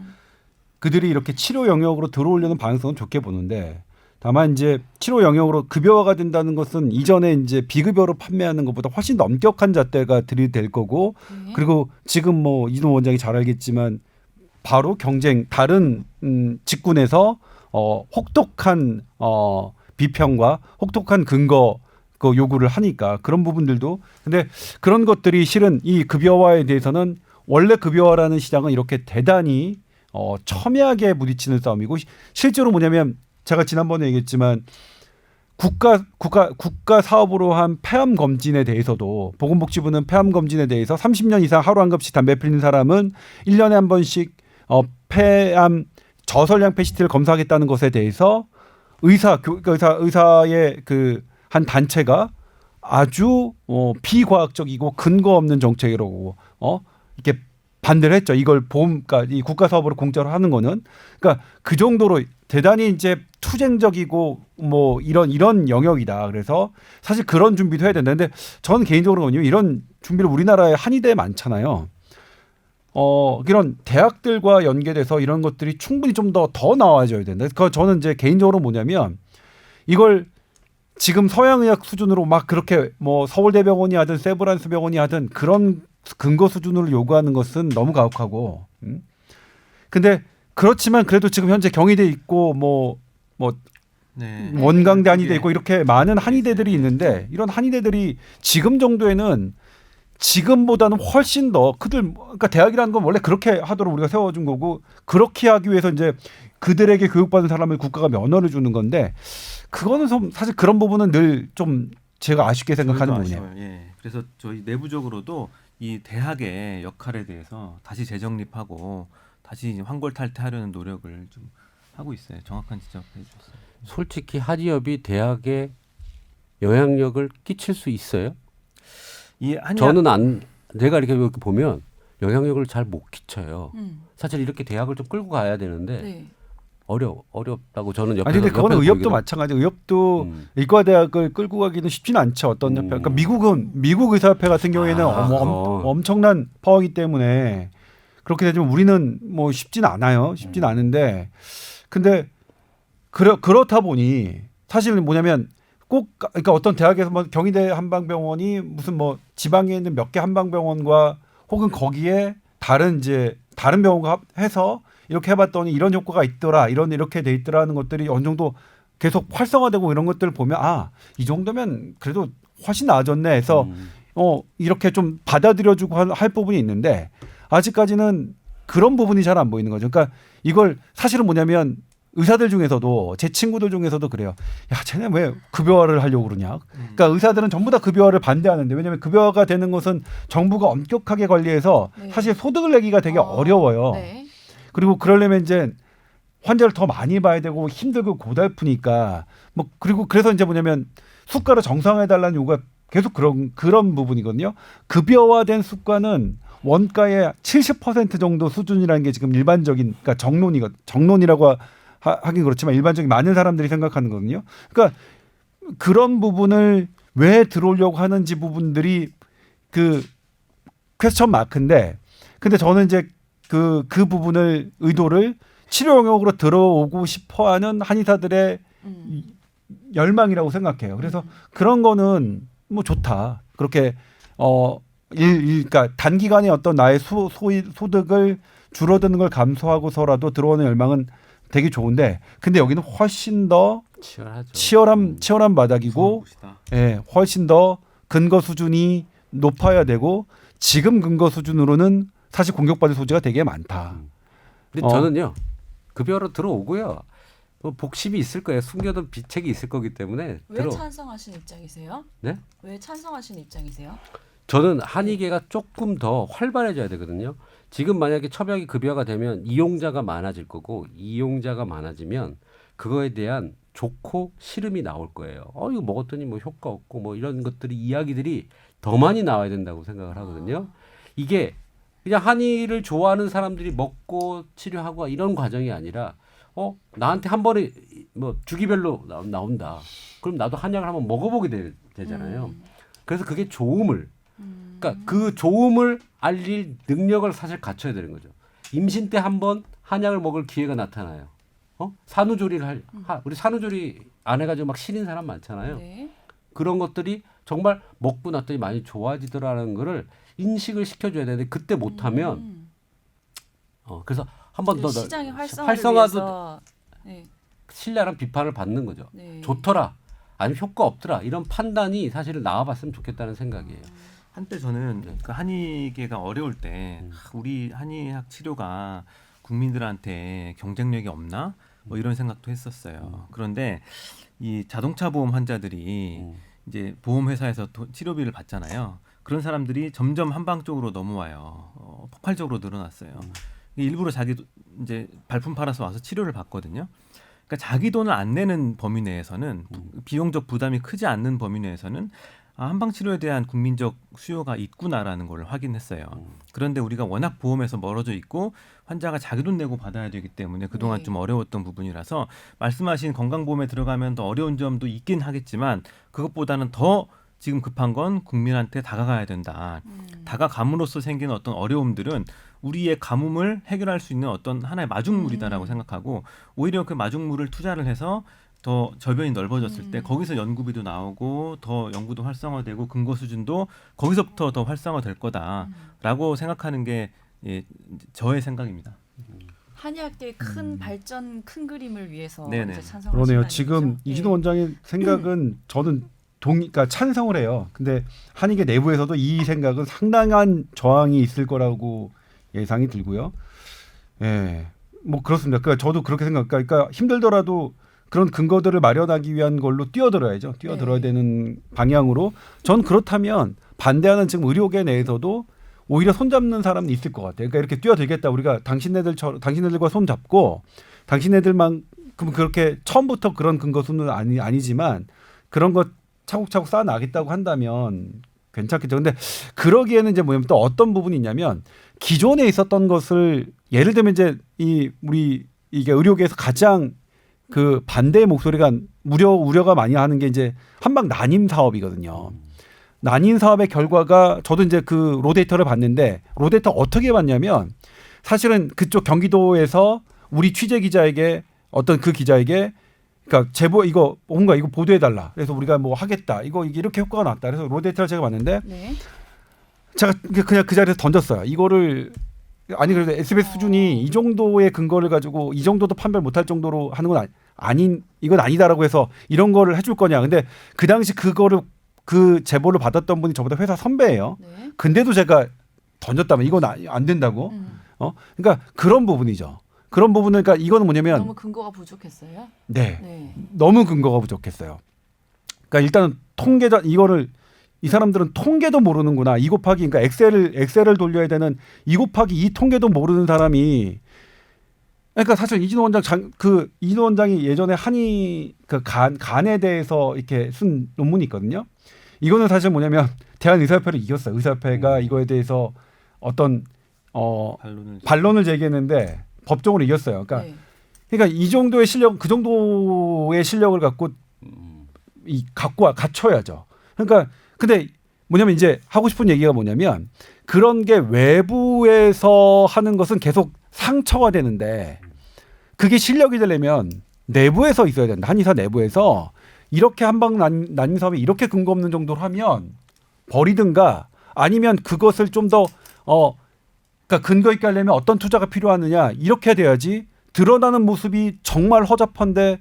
그들이 이렇게 치료 영역으로 들어오려는 방향성은 좋게 보는데 다만 이제 치료 영역으로 급여화가 된다는 것은 이전에 이제 비급여로 판매하는 것보다 훨씬 더 엄격한 잣대가 들이댈 거고 그리고 지금 뭐 이준호 원장이 잘 알겠지만 바로 다른 직군에서 혹독한 비평과 혹독한 근거 그 요구를 하니까 그런 부분들도 근데 그런 것들이 실은 이 급여화에 대해서는 원래 급여화라는 시장은 이렇게 대단히 첨예하게 부딪히는 싸움이고 실제로 뭐냐면 제가 지난번에 얘기했지만 국가 사업으로 한 폐암 검진에 대해서도 보건복지부는 폐암 검진에 대해서 30년 이상 하루 한 컵씩 담배 피는 사람은 1년에 한 번씩 폐암 저설량 폐시티를 검사하겠다는 것에 대해서 의사의 그 한 단체가 아주 비과학적이고 근거 없는 정책이라고 이렇게 반대를 했죠. 이걸 그러니까 이 국가 사업으로 공짜로 하는 거는 그러니까 그 정도로 대단히 이제 투쟁적이고 뭐 이런 영역이다. 그래서 사실 그런 준비도 해야 된다. 근데 저는 개인적으로는 이런 준비를 우리나라에 한의대에 많잖아요. 이런 대학들과 연계돼서 이런 것들이 충분히 좀 더 나와줘야 된다. 그 저는 이제 개인적으로 뭐냐면 이걸 지금 서양의학 수준으로 막 그렇게 뭐 서울대병원이 하든 세브란스 병원이 하든 그런 근거 수준으로 요구하는 것은 너무 가혹하고. 근데 그렇지만 그래도 지금 현재 경희대 있고 뭐 네. 원광대 한의대 있고 이렇게 많은 한의대들이 있는데 이런 한의대들이 지금 정도에는 지금보다는 훨씬 더 그러니까 대학이라는 건 원래 그렇게 하도록 우리가 세워준 거고 그렇게 하기 위해서 이제 그들에게 교육받은 사람을 국가가 면허를 주는 건데 그거는 좀 사실 그런 부분은 늘 좀 제가 아쉽게 생각하는 부분이에요. 예. 그래서 저희 내부적으로도 이 대학의 역할에 대해서 다시 재정립하고 다시 이제 환골탈퇴하려는 노력을 좀 하고 있어요. 정확한 지적해 주셨어요. 솔직히 한의협이 대학에 영향력을 끼칠 수 있어요? 저는 제가 이렇게 보면 영향력을 잘 못 끼쳐요. 사실 이렇게 대학을 좀 끌고 가야 되는데 네. 어렵다고 저는 옆에서 아니 근데 그거는 의협도 보이기도 마찬가지. 의협도 의과대학을 끌고 가기는 쉽지는 않죠. 어떤 협회. 그러니까 미국 의사협회 같은 경우에는 엄청난 파워이기 때문에 그렇게 되지만 우리는 뭐 쉽지는 않아요. 쉽지는 않은데 근데 그렇다 보니 사실은 뭐냐면 꼭 그러니까 어떤 대학에서 뭐 경희대 한방병원이 무슨 뭐 지방에 있는 몇 개 한방병원과 혹은 거기에 다른 병원과 해서 이렇게 해봤더니 이런 효과가 있더라, 이렇게 돼 있더라 하는 것들이 어느 정도 계속 활성화되고 이런 것들을 보면 이 정도면 그래도 훨씬 나아졌네 해서 이렇게 좀 받아들여주고 할 부분이 있는데 아직까지는 그런 부분이 잘 안 보이는 거죠. 그러니까 이걸 사실은 뭐냐면 의사들 중에서도 제 친구들 중에서도 그래요. 야, 쟤네 왜 급여화를 하려고 그러냐. 그러니까 의사들은 전부 다 급여화를 반대하는데 왜냐하면 급여화가 되는 것은 정부가 엄격하게 관리해서 네. 사실 소득을 내기가 되게 어려워요. 네. 그리고 그러려면 이제 환자를 더 많이 봐야 되고 힘들고 고달프니까 뭐 그리고 그래서 이제 뭐냐면 수가를 정상화해달라는 요구가 계속 그런 부분이거든요. 급여화된 수가는 원가의 70% 정도 수준이라는 게 지금 일반적인 그러니까 정론이라고 하긴 그렇지만 일반적인 많은 사람들이 생각하는 거거든요. 그러니까 그런 부분을 왜 들어오려고 하는지 부분들이 그 퀘스천 마크인데 근데 저는 이제 그 부분을 의도를 치료 영역으로 들어오고 싶어하는 한의사들의 열망이라고 생각해요. 그래서 그런 거는 뭐 좋다. 그렇게 그러니까 단기간에 어떤 나의 소득을 줄어드는 걸 감수하고서라도 들어오는 열망은 되게 좋은데 근데 여기는 훨씬 더 치열한 바닥이고 훨씬 더 근거 수준이 높아야 되고 지금 근거 수준으로는 사실 공격받을 소지가 되게 많다. 근데 저는요 급여로 들어오고요. 복심이 있을 거예요. 숨겨둔 비책이 있을 거기 때문에 왜 찬성하신 입장이세요? 네? 왜 찬성하신 입장이세요? 저는 한의계가 조금 더 활발해져야 되거든요. 지금 만약에 첩약이 급여가 되면 이용자가 많아질 거고 이용자가 많아지면 그거에 대한 좋고 싫음이 나올 거예요. 이거 먹었더니 뭐 효과 없고 뭐 이런 것들이 이야기들이 더 많이 나와야 된다고 생각을 하거든요. 이게 그냥 한의를 좋아하는 사람들이 먹고 치료하고 이런 과정이 아니라 나한테 한 번에 뭐 주기별로 나온다. 그럼 나도 한약을 한번 먹어보게 되잖아요. 그래서 그게 좋음을 그러니까 그 좋음을 알릴 능력을 사실 갖춰야 되는 거죠. 임신 때 한 번 한약을 먹을 기회가 나타나요. 산후조리를 우리 산후조리 안 해가지고 막 신인 사람 많잖아요. 네. 그런 것들이 정말 먹고 났더니 많이 좋아지더라는 거를 인식을 시켜줘야 되는데 그때 못하면 그래서 한 번 더 시장의 활성화를 활성화도 위해서 네. 신뢰랑 비판을 받는 거죠. 네. 좋더라 아니면 효과 없더라 이런 판단이 사실은 나와봤으면 좋겠다는 생각이에요. 한때 저는 그 한의계가 어려울 때 우리 한의학 치료가 국민들한테 경쟁력이 없나 뭐 이런 생각도 했었어요. 그런데 이 자동차 보험 환자들이 이제 보험회사에서 치료비를 받잖아요. 그런 사람들이 점점 한방 쪽으로 넘어와요. 폭발적으로 늘어났어요. 일부러 자기 이제 발품 팔아서 와서 치료를 받거든요. 그러니까 자기 돈을 안 내는 범위 내에서는 비용적 부담이 크지 않는 범위 내에서는 한방 치료에 대한 국민적 수요가 있구나라는 걸 확인했어요. 그런데 우리가 워낙 보험에서 멀어져 있고 환자가 자기 돈 내고 받아야 되기 때문에 그동안 좀 어려웠던 부분이라서 말씀하신 건강보험에 들어가면 더 어려운 점도 있긴 하겠지만 그것보다는 더 지금 급한 건 국민한테 다가가야 된다. 다가감으로써 생기는 어떤 어려움들은 우리의 가뭄을 해결할 수 있는 어떤 하나의 마중물이다라고 생각하고 오히려 그 마중물을 투자를 해서 더 저변이 넓어졌을 때 거기서 연구비도 나오고 더 연구도 활성화되고 근거 수준도 거기서부터 더 활성화될 거다라고 생각하는 게 저의 생각입니다. 한의학계의 큰 발전, 큰 그림을 위해서 네네. 이제 찬성하시는 그러네요. 지금 이진호 원장의 생각은 저는 그러니까 찬성을 해요. 근데 한의계 내부에서도 이 생각은 상당한 저항이 있을 거라고 예상이 들고요. 예, 뭐 그렇습니다. 그러니까 저도 그렇게 생각해요. 그러니까 힘들더라도 그런 근거들을 마련하기 위한 걸로 뛰어들어야죠. 뛰어들어야 되는 방향으로. 전 그렇다면 반대하는 지금 의료계 내에서도 오히려 손잡는 사람은 있을 것 같아요. 그러니까 이렇게 뛰어들겠다. 우리가 당신네들과 손잡고 당신네들만큼 그렇게 처음부터 그런 근거 수는 아니지만 그런 것 차곡차곡 쌓아나겠다고 한다면 괜찮겠죠. 근데 그러기에는 이제 뭐냐면 또 어떤 부분이 있냐면 기존에 있었던 것을 예를 들면 이제 우리 이게 의료계에서 가장 그 반대의 목소리가 우려가 많이 하는 게 이제 한방 난임 사업이거든요. 난임 사업의 결과가 저도 이제 그 로데이터를 봤는데 로데이터 어떻게 봤냐면 사실은 그쪽 경기도에서 우리 취재 기자에게 어떤 그 기자에게 그러니까 제보 이거 뭔가 이거 보도해 달라. 그래서 우리가 뭐 하겠다. 이거 이렇게 효과가 났다. 그래서 로데이터를 제가 봤는데 제가 그냥 그 자리에서 던졌어요. 이거를 아니 그래도 SBS 수준이 이 정도의 근거를 가지고 이 정도도 판별 못할 정도로 하는 건 이건 아니다라고 해서 이런 거를 해줄 거냐. 근데 그 당시 그 제보를 받았던 분이 저보다 회사 선배예요. 네. 근데도 제가 던졌다면 이건 안 된다고. 그러니까 그런 부분이죠. 그런 부분은 그러니까 이거는 뭐냐면 너무 근거가 부족했어요. 네. 너무 근거가 부족했어요. 그러니까 일단은 통계자 이거를 이 사람들은 통계도 모르는구나. 2 곱하기 그러니까 엑셀을 돌려야 되는 2 곱하기 2 통계도 모르는 사람이 그러니까 사실 이진호 원장이 예전에 한의 그 간에 대해서 이렇게 쓴 논문이 있거든요. 이거는 사실 뭐냐면 대한의사협회를 이겼어요. 의사협회가 이거에 대해서 어떤 반론을 제기했는데 법적으로 이겼어요. 그러니까 이 정도의 실력, 그 정도의 실력을 갖고 갖춰야죠. 그러니까 근데 뭐냐면 이제 하고 싶은 얘기가 뭐냐면 그런 게 외부에서 하는 것은 계속 상처가 되는데 그게 실력이 되려면 내부에서 있어야 된다. 한의사 내부에서 이렇게 한방 난임 사업이 이렇게 근거 없는 정도로 하면 버리든가 아니면 그것을 좀 더 그러니까 근거 있게 하려면 어떤 투자가 필요하느냐 이렇게 돼야지 드러나는 모습이 정말 허접한데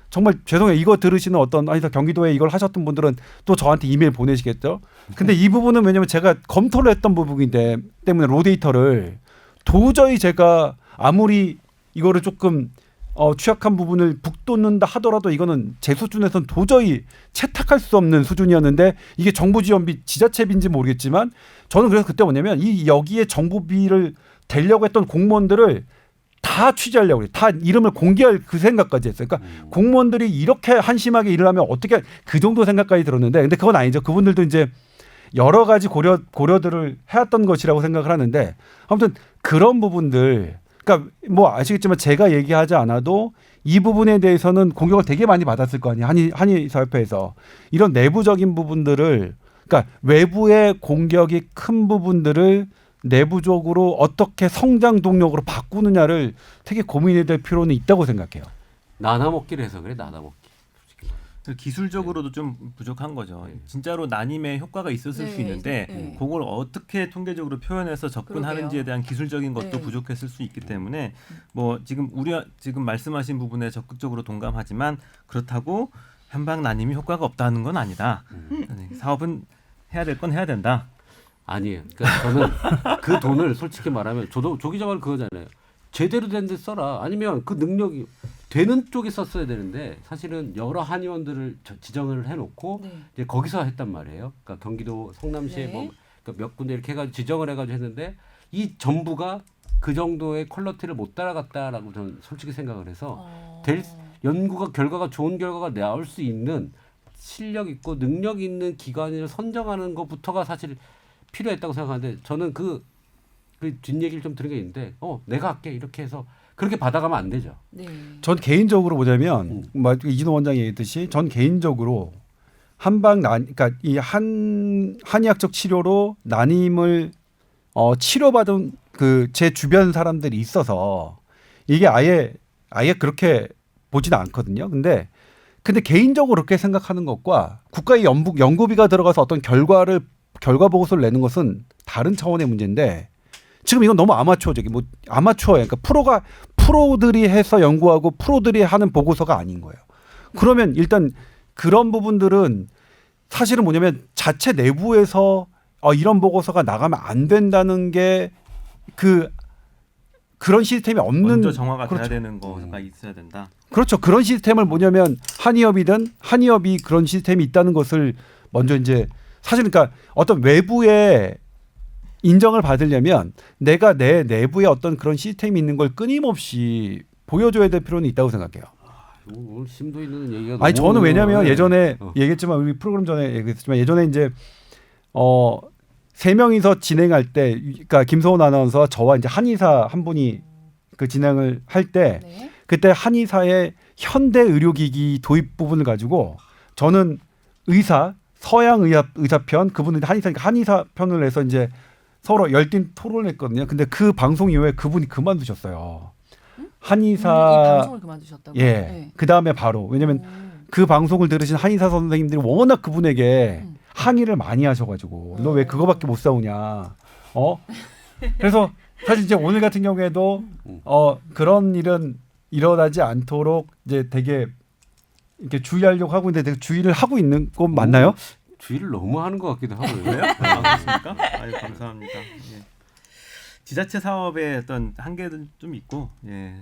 정말 죄송해요. 이거 들으시는 어떤 한의사 경기도에 이걸 하셨던 분들은 또 저한테 이메일 보내시겠죠. 근데 이 부분은 왜냐면 제가 검토를 했던 부분인데 때문에 로데이터를 도저히 제가 아무리 이거를 조금 취약한 부분을 북돋는다 하더라도 이거는 제 수준에서는 도저히 채택할 수 없는 수준이었는데 이게 정부 지원비 지자체비인지 모르겠지만 저는 그래서 그때 뭐냐면 이 여기에 정부비를 대려고 했던 공무원들을 다 취재하려고 그래요. 다 이름을 공개할 그 생각까지 했어요. 그러니까 공무원들이 이렇게 한심하게 일을 하면 어떻게 그 정도 생각까지 들었는데 근데 그건 아니죠. 그분들도 이제 여러 가지 고려들을 해왔던 것이라고 생각을 하는데 아무튼 그런 부분들 그러니까 뭐 아시겠지만 제가 얘기하지 않아도 이 부분에 대해서는 공격을 되게 많이 받았을 거 아니에요. 한의사협회에서 이런 내부적인 부분들을 그러니까 외부의 공격이 큰 부분들을 내부적으로 어떻게 성장 동력으로 바꾸느냐를 되게 고민해야 될 필요는 있다고 생각해요. 나눠먹기를 해서 그래 나눠먹기. 기술적으로도 좀 부족한 거죠. 진짜로 난임의 효과가 있었을 네, 수 있는데 네. 그걸 어떻게 통계적으로 표현해서 접근하는지에 대한 기술적인 것도 네. 부족했을 수 있기 때문에 뭐 지금 지금 말씀하신 부분에 적극적으로 동감하지만 그렇다고 한방 난임이 효과가 없다는 건 아니다. 사업은 해야 될 건 해야 된다. 아니에요. 그러니까 저는 그 돈을 솔직히 말하면 저도 조 기자 말 그거잖아요. 제대로 된 데 써라. 아니면 그 능력이 되는 쪽에 썼어야 되는데 사실은 여러 한의원들을 지정을 해놓고 네. 이제 거기서 했단 말이에요. 그러니까 경기도 성남시에 네. 뭐 몇 군데 이렇게 해가지고 지정을 해가지고 했는데 이 정부가 그 정도의 퀄리티를 못 따라갔다라고 저는 솔직히 생각을 해서 될 연구가 결과가 좋은 결과가 나올 수 있는 실력 있고 능력 있는 기관을 선정하는 것부터가 사실 필요했다고 생각하는데 저는 그 뒷얘기를 좀 들은 게 있는데 내가 할게 이렇게 해서 그렇게 받아가면 안 되죠. 네. 전 개인적으로 보자면 뭐 이진호 원장이 얘기했듯이 전 개인적으로 그러니까 이 한의학적 치료로 난임을 치료받은 그 제 주변 사람들이 있어서 이게 아예 그렇게 보지는 않거든요. 근데 개인적으로 그렇게 생각하는 것과 국가의 연구비가 들어가서 어떤 결과 보고서를 내는 것은 다른 차원의 문제인데 지금 이건 너무 아마추어적인 아마추어예요. 그러니까 프로들이 해서 연구하고 프로들이 하는 보고서가 아닌 거예요. 그러면 일단 그런 부분들은 사실은 뭐냐면 자체 내부에서 이런 보고서가 나가면 안 된다는 게 그런 시스템이 없는 먼저 정화가 그렇죠. 돼야 되는 거가 있어야 된다. 그렇죠. 그런 시스템을 뭐냐면 한의업이 그런 시스템이 있다는 것을 먼저 이제 사실 그러니까 어떤 외부의 인정을 받으려면 내가 내 내부에 어떤 그런 시스템이 있는 걸 끊임없이 보여줘야 될 필요는 있다고 생각해요. 오늘 심도 있는 얘기가 아니 저는 왜냐하면 네. 예전에 얘기했지만 우리 프로그램 전에 얘기했지만 예전에 이제 세 명이서 진행할 때 그러니까 김소원 아나운서와 저와 이제 한의사 한 분이 그 진행을 할 때 네. 그때 한의사의 현대 의료기기 도입 부분을 가지고 저는 서양 의사편 그분은 한의사 편을 해서 이제 서로 열띤 토론을 했거든요. 근데 그 방송 이후에 그분이 그만두셨어요. 이 한의사 방송을 그만두셨다고. 예. 네. 그다음에 바로 왜냐면 그 방송을 들으신 한의사 선생님들이 워낙 그분에게 항의를 많이 하셔가지고 너 왜 그거밖에 못 사오냐. 그래서 사실 이제 오늘 같은 경우에도 그런 일은 일어나지 않도록 이제 되게 이렇게 주의하려고 하고 있는데 되게 주의를 하고 있는 거 맞나요? 주의를 너무 하는 것 같기도 하고요. 그래요? 그렇습니까? 아유 감사합니다. 예. 지자체 사업의 어떤 한계는 좀 있고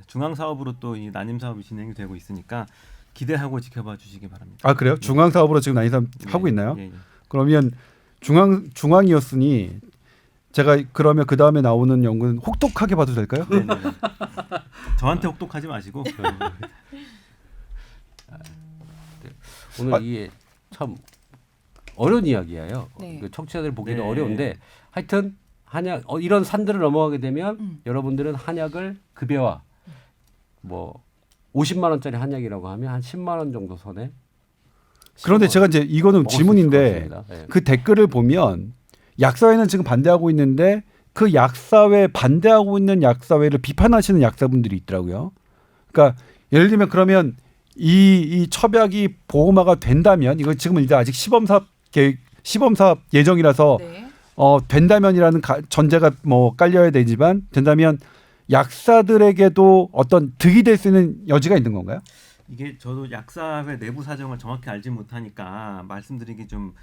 중앙 사업으로 또 이 난임 사업이 진행이 되고 있으니까 기대하고 지켜봐 주시기 바랍니다. 아 그래요? 중앙 사업으로 지금 난이사 하고 있나요? 예. 그러면 중앙이었으니 제가 그러면 그 다음에 나오는 연구는 혹독하게 봐도 될까요? 네네. 저한테 혹독하지 마시고. 오늘 이게 참 어려운 이야기예요. 네. 그 청취자들 보기도 네. 어려운데 하여튼 한약 이런 산들을 넘어가게 되면 여러분들은 한약을 급여와 뭐 50만 원짜리 한약이라고 하면 한 10만 원 정도 선에. 그런데 제가 이제 이거는 먹을 수 질문인데 있을 것 같습니다. 예. 그 댓글을 보면 약사회는 지금 반대하고 있는데 그 약사회 반대하고 있는 약사회를 비판하시는 약사분들이 있더라고요. 그러니까 예를 들면 그러면 이 첩약이 보호마가 된다면 이거 지금은 이제 아직 시범사업 예정이라서 네. 된다면이라는 전제가 뭐 깔려야 되지만 된다면 약사들에게도 어떤 득이 될 수 있는 여지가 있는 건가요? 이게 저도 약사회 내부 사정을 정확히 알지 못하니까 말씀드리기 좀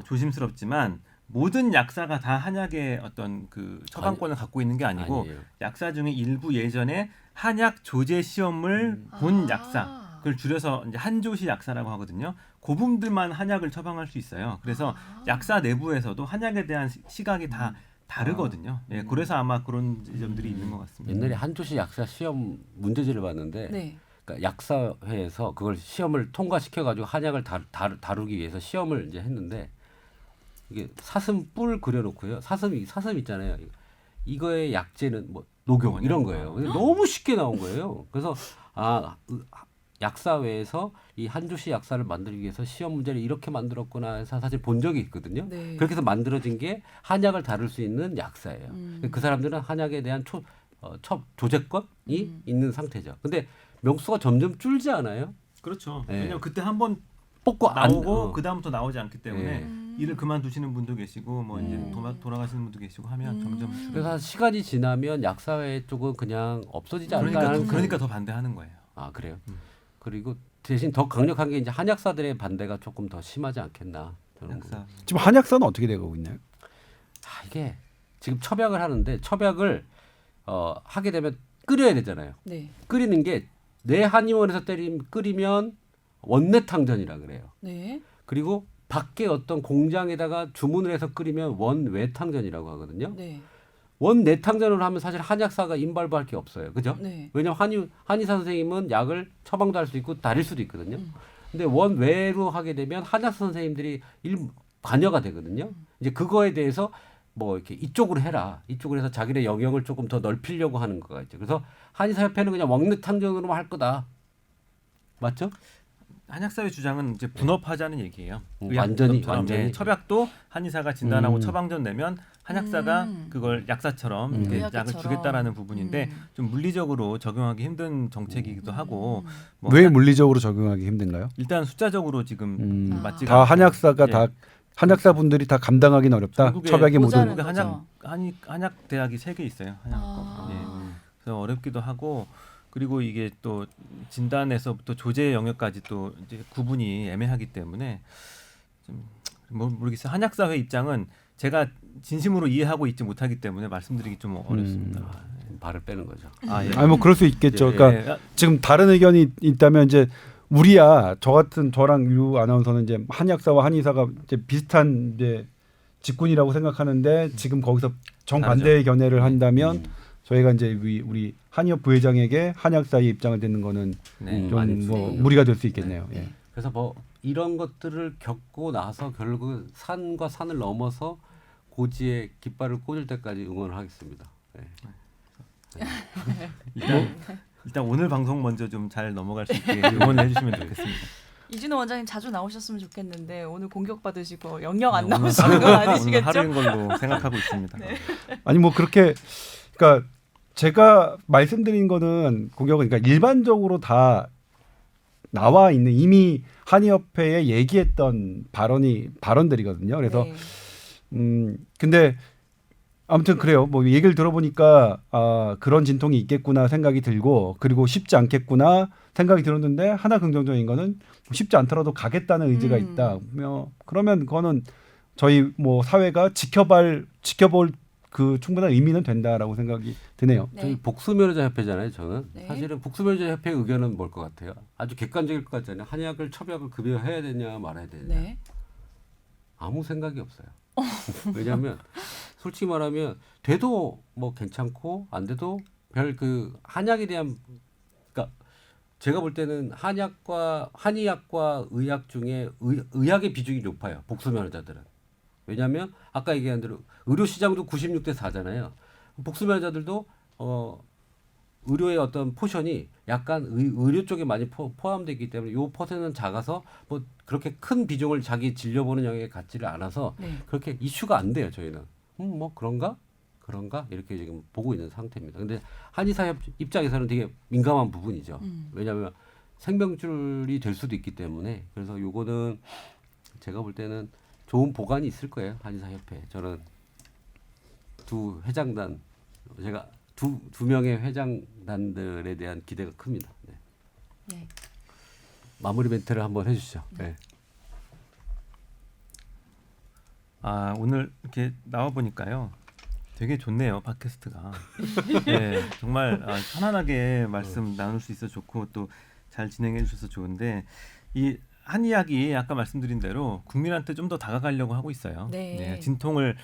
조심스럽지만 모든 약사가 다 한약의 어떤 그 처방권을 갖고 있는 게 아니고 아니에요. 약사 중에 일부 예전에 한약 조제 시험을 본 약사 그걸 줄여서 이제 한조시 약사라고 하거든요. 그분들만 한약을 처방할 수 있어요. 그래서 약사 내부에서도 한약에 대한 시각이 다 다르거든요. 예, 그래서 아마 그런 점들이 있는 것 같습니다. 옛날에 한조시 약사 시험 문제지를 봤는데 네. 그러니까 약사회에서 그걸 시험을 통과시켜 가지고 한약을 다루기 위해서 시험을 이제 했는데 이게 사슴 뿔 그려놓고요. 사슴 있잖아요. 이거의 약재는 뭐 녹용 이런 거예요. 근데 너무 쉽게 나온 거예요. 그래서 약사회에서 이 한조시 약사를 만들기 위해서 시험 문제를 이렇게 만들었구나 해서 사실 본 적이 있거든요. 네. 그렇게 해서 만들어진 게 한약을 다룰 수 있는 약사예요. 그 사람들은 한약에 대한 조제권이 있는 상태죠. 근데 명수가 점점 줄지 않아요? 그렇죠. 네. 왜냐면 그때 한번 뽑고 나오고 그 다음부터 나오지 않기 때문에 네. 일을 그만두시는 분도 계시고 뭐 이제 돌아가시는 분도 계시고 하면 점점 그래서 시간이 지나면 약사회 쪽은 그냥 없어지지 않을까 하는 그러니까 더 반대하는 거예요. 아 그래요. 그리고 대신 더 강력한 게 이제 한약사들의 반대가 조금 더 심하지 않겠나 저는. 약사. 지금 한약사는 어떻게 되고 있나요? 이게 지금 첩약을 하는데 첩약을 하게 되면 끓여야 되잖아요. 네. 끓이는 게 내 한의원에서 끓이면 원내탕전이라 그래요. 네. 그리고 밖에 어떤 공장에다가 주문을 해서 끓이면 원외탕전이라고 하거든요. 네. 원내탕전을 하면 사실 한약사가 임발부할 게 없어요. 그죠? 네. 왜냐하면 한의사 선생님은 약을 처방도 할 수 있고 다릴 수도 있거든요. 근데 원외로 하게 되면 한약사 선생님들이 관여가 되거든요. 이제 그거에 대해서 뭐 이렇게 이쪽으로 해라. 이쪽으로 해서 자기네 영역을 조금 더 넓히려고 하는 거가 있죠. 그래서 한의사협회는 그냥 원내탕전으로만 할 거다. 맞죠? 한약사회 주장은 이제 분업하자는 얘기예요. 완전히 예, 첩약도 한의사가 진단하고 처방전 내면 한약사가 그걸 약사처럼 이렇게 의학처럼. 약을 주겠다라는 부분인데 좀 물리적으로 적용하기 힘든 정책이기도 하고 뭐 왜 물리적으로 적용하기 힘든가요? 일단 숫자적으로 지금 맞지가 다 않고. 한약사가 예. 다 한약사 분들이 다 감당하기는 어렵다. 전국에 첩약이 모든 모자라는 한약 대학이 3개 있어요. 한약과. 예. 그래서 어렵기도 하고 그리고 이게 또 진단에서부터 조제 영역까지 또 이제 구분이 애매하기 때문에 좀 모르겠어요. 한약사회 입장은 제가 진심으로 이해하고 있지 못하기 때문에 말씀드리기 좀 어렵습니다. 발을 빼는 거죠. 아, 예. 아니 뭐 그럴 수 있겠죠. 예, 그러니까 지금 다른 의견이 있다면 이제 우리야 저랑 유 아나운서는 이제 한약사와 한의사가 이제 비슷한 이제 직군이라고 생각하는데 지금 거기서 정반대의 견해를 한다면 저희가 이제 우리 한의협 부회장에게 한약사의 입장을 듣는 거는 네. 좀 뭐 네. 무리가 될 수 있겠네요. 예. 그래서 뭐 이런 것들을 겪고 나서 결국 산과 산을 넘어서 고지에 깃발을 꽂을 때까지 응원을 하겠습니다. 네. 일단 오늘 방송 먼저 좀 잘 넘어갈 수 있게 응원해 주시면 좋겠습니다. 이진호 원장님 자주 나오셨으면 좋겠는데 오늘 공격 받으시고 영영 안 오늘 나오시는 건 오늘 아니시겠죠? 하루인 걸로 생각하고 있습니다. 아니 뭐 그렇게 그러니까 제가 말씀드린 거는 공격은 그러니까 일반적으로 다 나와 있는 이미 한의협회에 얘기했던 발언들이거든요. 그래서 네. 근데 아무튼 그래요. 뭐 얘기를 들어보니까 그런 진통이 있겠구나 생각이 들고 그리고 쉽지 않겠구나 생각이 들었는데 하나 긍정적인 거는 쉽지 않더라도 가겠다는 의지가 있다. 그러면 그거는 저희 뭐 사회가 지켜볼 그 충분한 의미는 된다라고 생각이 드네요. 네. 저희 복수면허자 협회잖아요. 저는 네. 사실은 복수면허자 협회의 의견은 뭘 것 같아요? 아주 객관적일 것 같잖아요. 한약을 첩약을 급여해야 되냐 말아야 되냐. 네. 아무 생각이 없어요. 왜냐하면 솔직히 말하면 돼도 뭐 괜찮고 안 돼도 별 그 한약에 대한 그러니까 제가 볼 때는 한의학과 의학 중에 의학의 비중이 높아요. 복수면허자들은. 왜냐하면 아까 얘기한 대로 의료 시장도 96대 4잖아요. 복수면허자들도 의료의 어떤 포션이 약간 의료 쪽에 많이 포함되어 있기 때문에 요 퍼센트는 작아서 뭐 그렇게 큰 비중을 자기 진료보는 영역에 갖지를 않아서 네. 그렇게 이슈가 안 돼요. 저희는 뭐 그런가 이렇게 지금 보고 있는 상태입니다. 근데 한의사 입장에서는 되게 민감한 부분이죠. 왜냐하면 생명줄이 될 수도 있기 때문에 그래서 요거는 제가 볼 때는 좋은 보관이 있을 거예요. 한의사협회. 저는 두 회장단 제가 두 명의 회장단들에 대한 기대가 큽니다. 네. 네. 마무리 멘트를 한번 해주시죠. 네. 오늘 이렇게 나와 보니까요. 되게 좋네요. 팟캐스트가. 네, 정말 편안하게 말씀 나눌 수 있어 좋고 또 잘 진행해 주셔서 좋은데 이 한 이야기 아까 말씀드린 대로 국민한테 좀 더 다가가려고 하고 있어요. 네. 진통을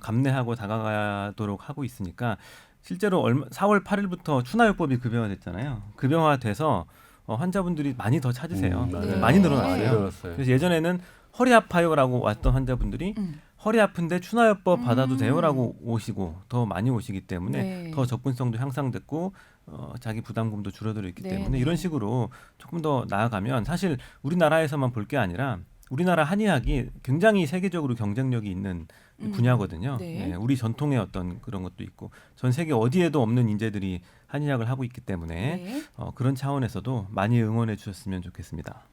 감내하고 다가가도록 하고 있으니까 실제로 4월 8일부터 추나요법이 급여화됐잖아요. 급여화돼서 환자분들이 많이 더 찾으세요. 맞아요. 많이 네. 늘어났어요. 많이 늘었어요. 그래서 예전에는 허리 아파요라고 왔던 환자분들이 허리 아픈데 추나요법 받아도 돼요라고 오시고 더 많이 오시기 때문에 네. 더 접근성도 향상됐고 자기 부담금도 줄어들었기 네, 때문에 네. 이런 식으로 조금 더 나아가면 사실 우리나라에서만 볼 게 아니라 우리나라 한의학이 굉장히 세계적으로 경쟁력이 있는 분야거든요. 네. 네, 우리 전통의 어떤 그런 것도 있고 전 세계 어디에도 없는 인재들이 한의학을 하고 있기 때문에 네. 그런 차원에서도 많이 응원해 주셨으면 좋겠습니다.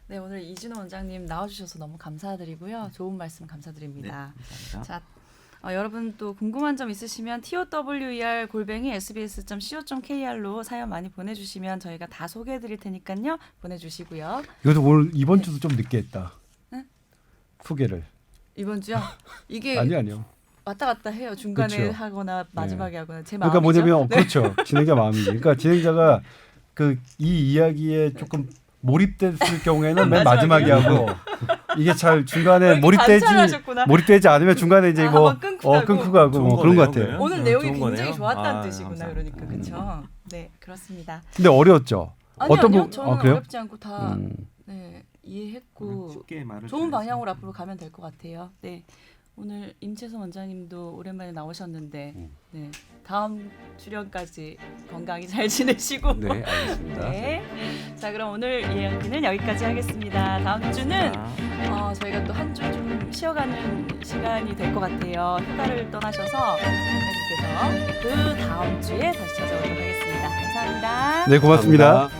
네, 오늘 이진호 원장님 나와주셔서 너무 감사드리고요. 좋은 말씀 감사드립니다. 감사합니다. 자, 여러분 또 궁금한 점 있으시면 tower@sbs.co.kr로 사연 많이 보내주시면 저희가 다 소개해드릴 테니까요. 보내주시고요. 이것도 오늘 이번 주도 좀 늦게 했다. 네? 소개를. 이번 주요? 이게 아니요. 왔다 갔다 해요. 중간에 그렇죠. 하거나 마지막에 하거나 제 그러니까 마음이죠. 뭐냐면 네. 그렇죠. 진행자 마음이지. 그러니까 진행자가 이 이야기에 조금 몰입됐을 경우에는 맨 마지막에 하고 이게 잘 중간에 관찰하셨구나. 몰입되지 않으면 중간에 이제 뭐 한번 끊고 가고. 끊고 가고 좋은 뭐 그런 것 거네요, 같아요. 그러면. 오늘 내용이 좋은 굉장히 거네요. 좋았다는 뜻이구나. 감사합니다. 그러니까 그렇죠. 네, 그렇습니다. 근데 어려웠죠. 아니요, 분- 저는 그래요? 어렵지 않고 다 음. 네, 이해했고 쉽게 말을 좋은 잘해서. 방향으로 앞으로 가면 될 것 같아요. 네, 오늘 임채선 원장님도 오랜만에 나오셨는데 네, 다음 출연까지 건강히 잘 지내시고 네, 알겠습니다. 네. 자, 그럼 오늘 이야기는 여기까지 하겠습니다. 다음 주는 저희가 또 한 주 좀 쉬어가는 시간이 될 것 같아요. 휴가를 떠나셔서 원장님께서 그 다음 주에 다시 찾아오도록 하겠습니다. 감사합니다. 네, 고맙습니다. 감사합니다.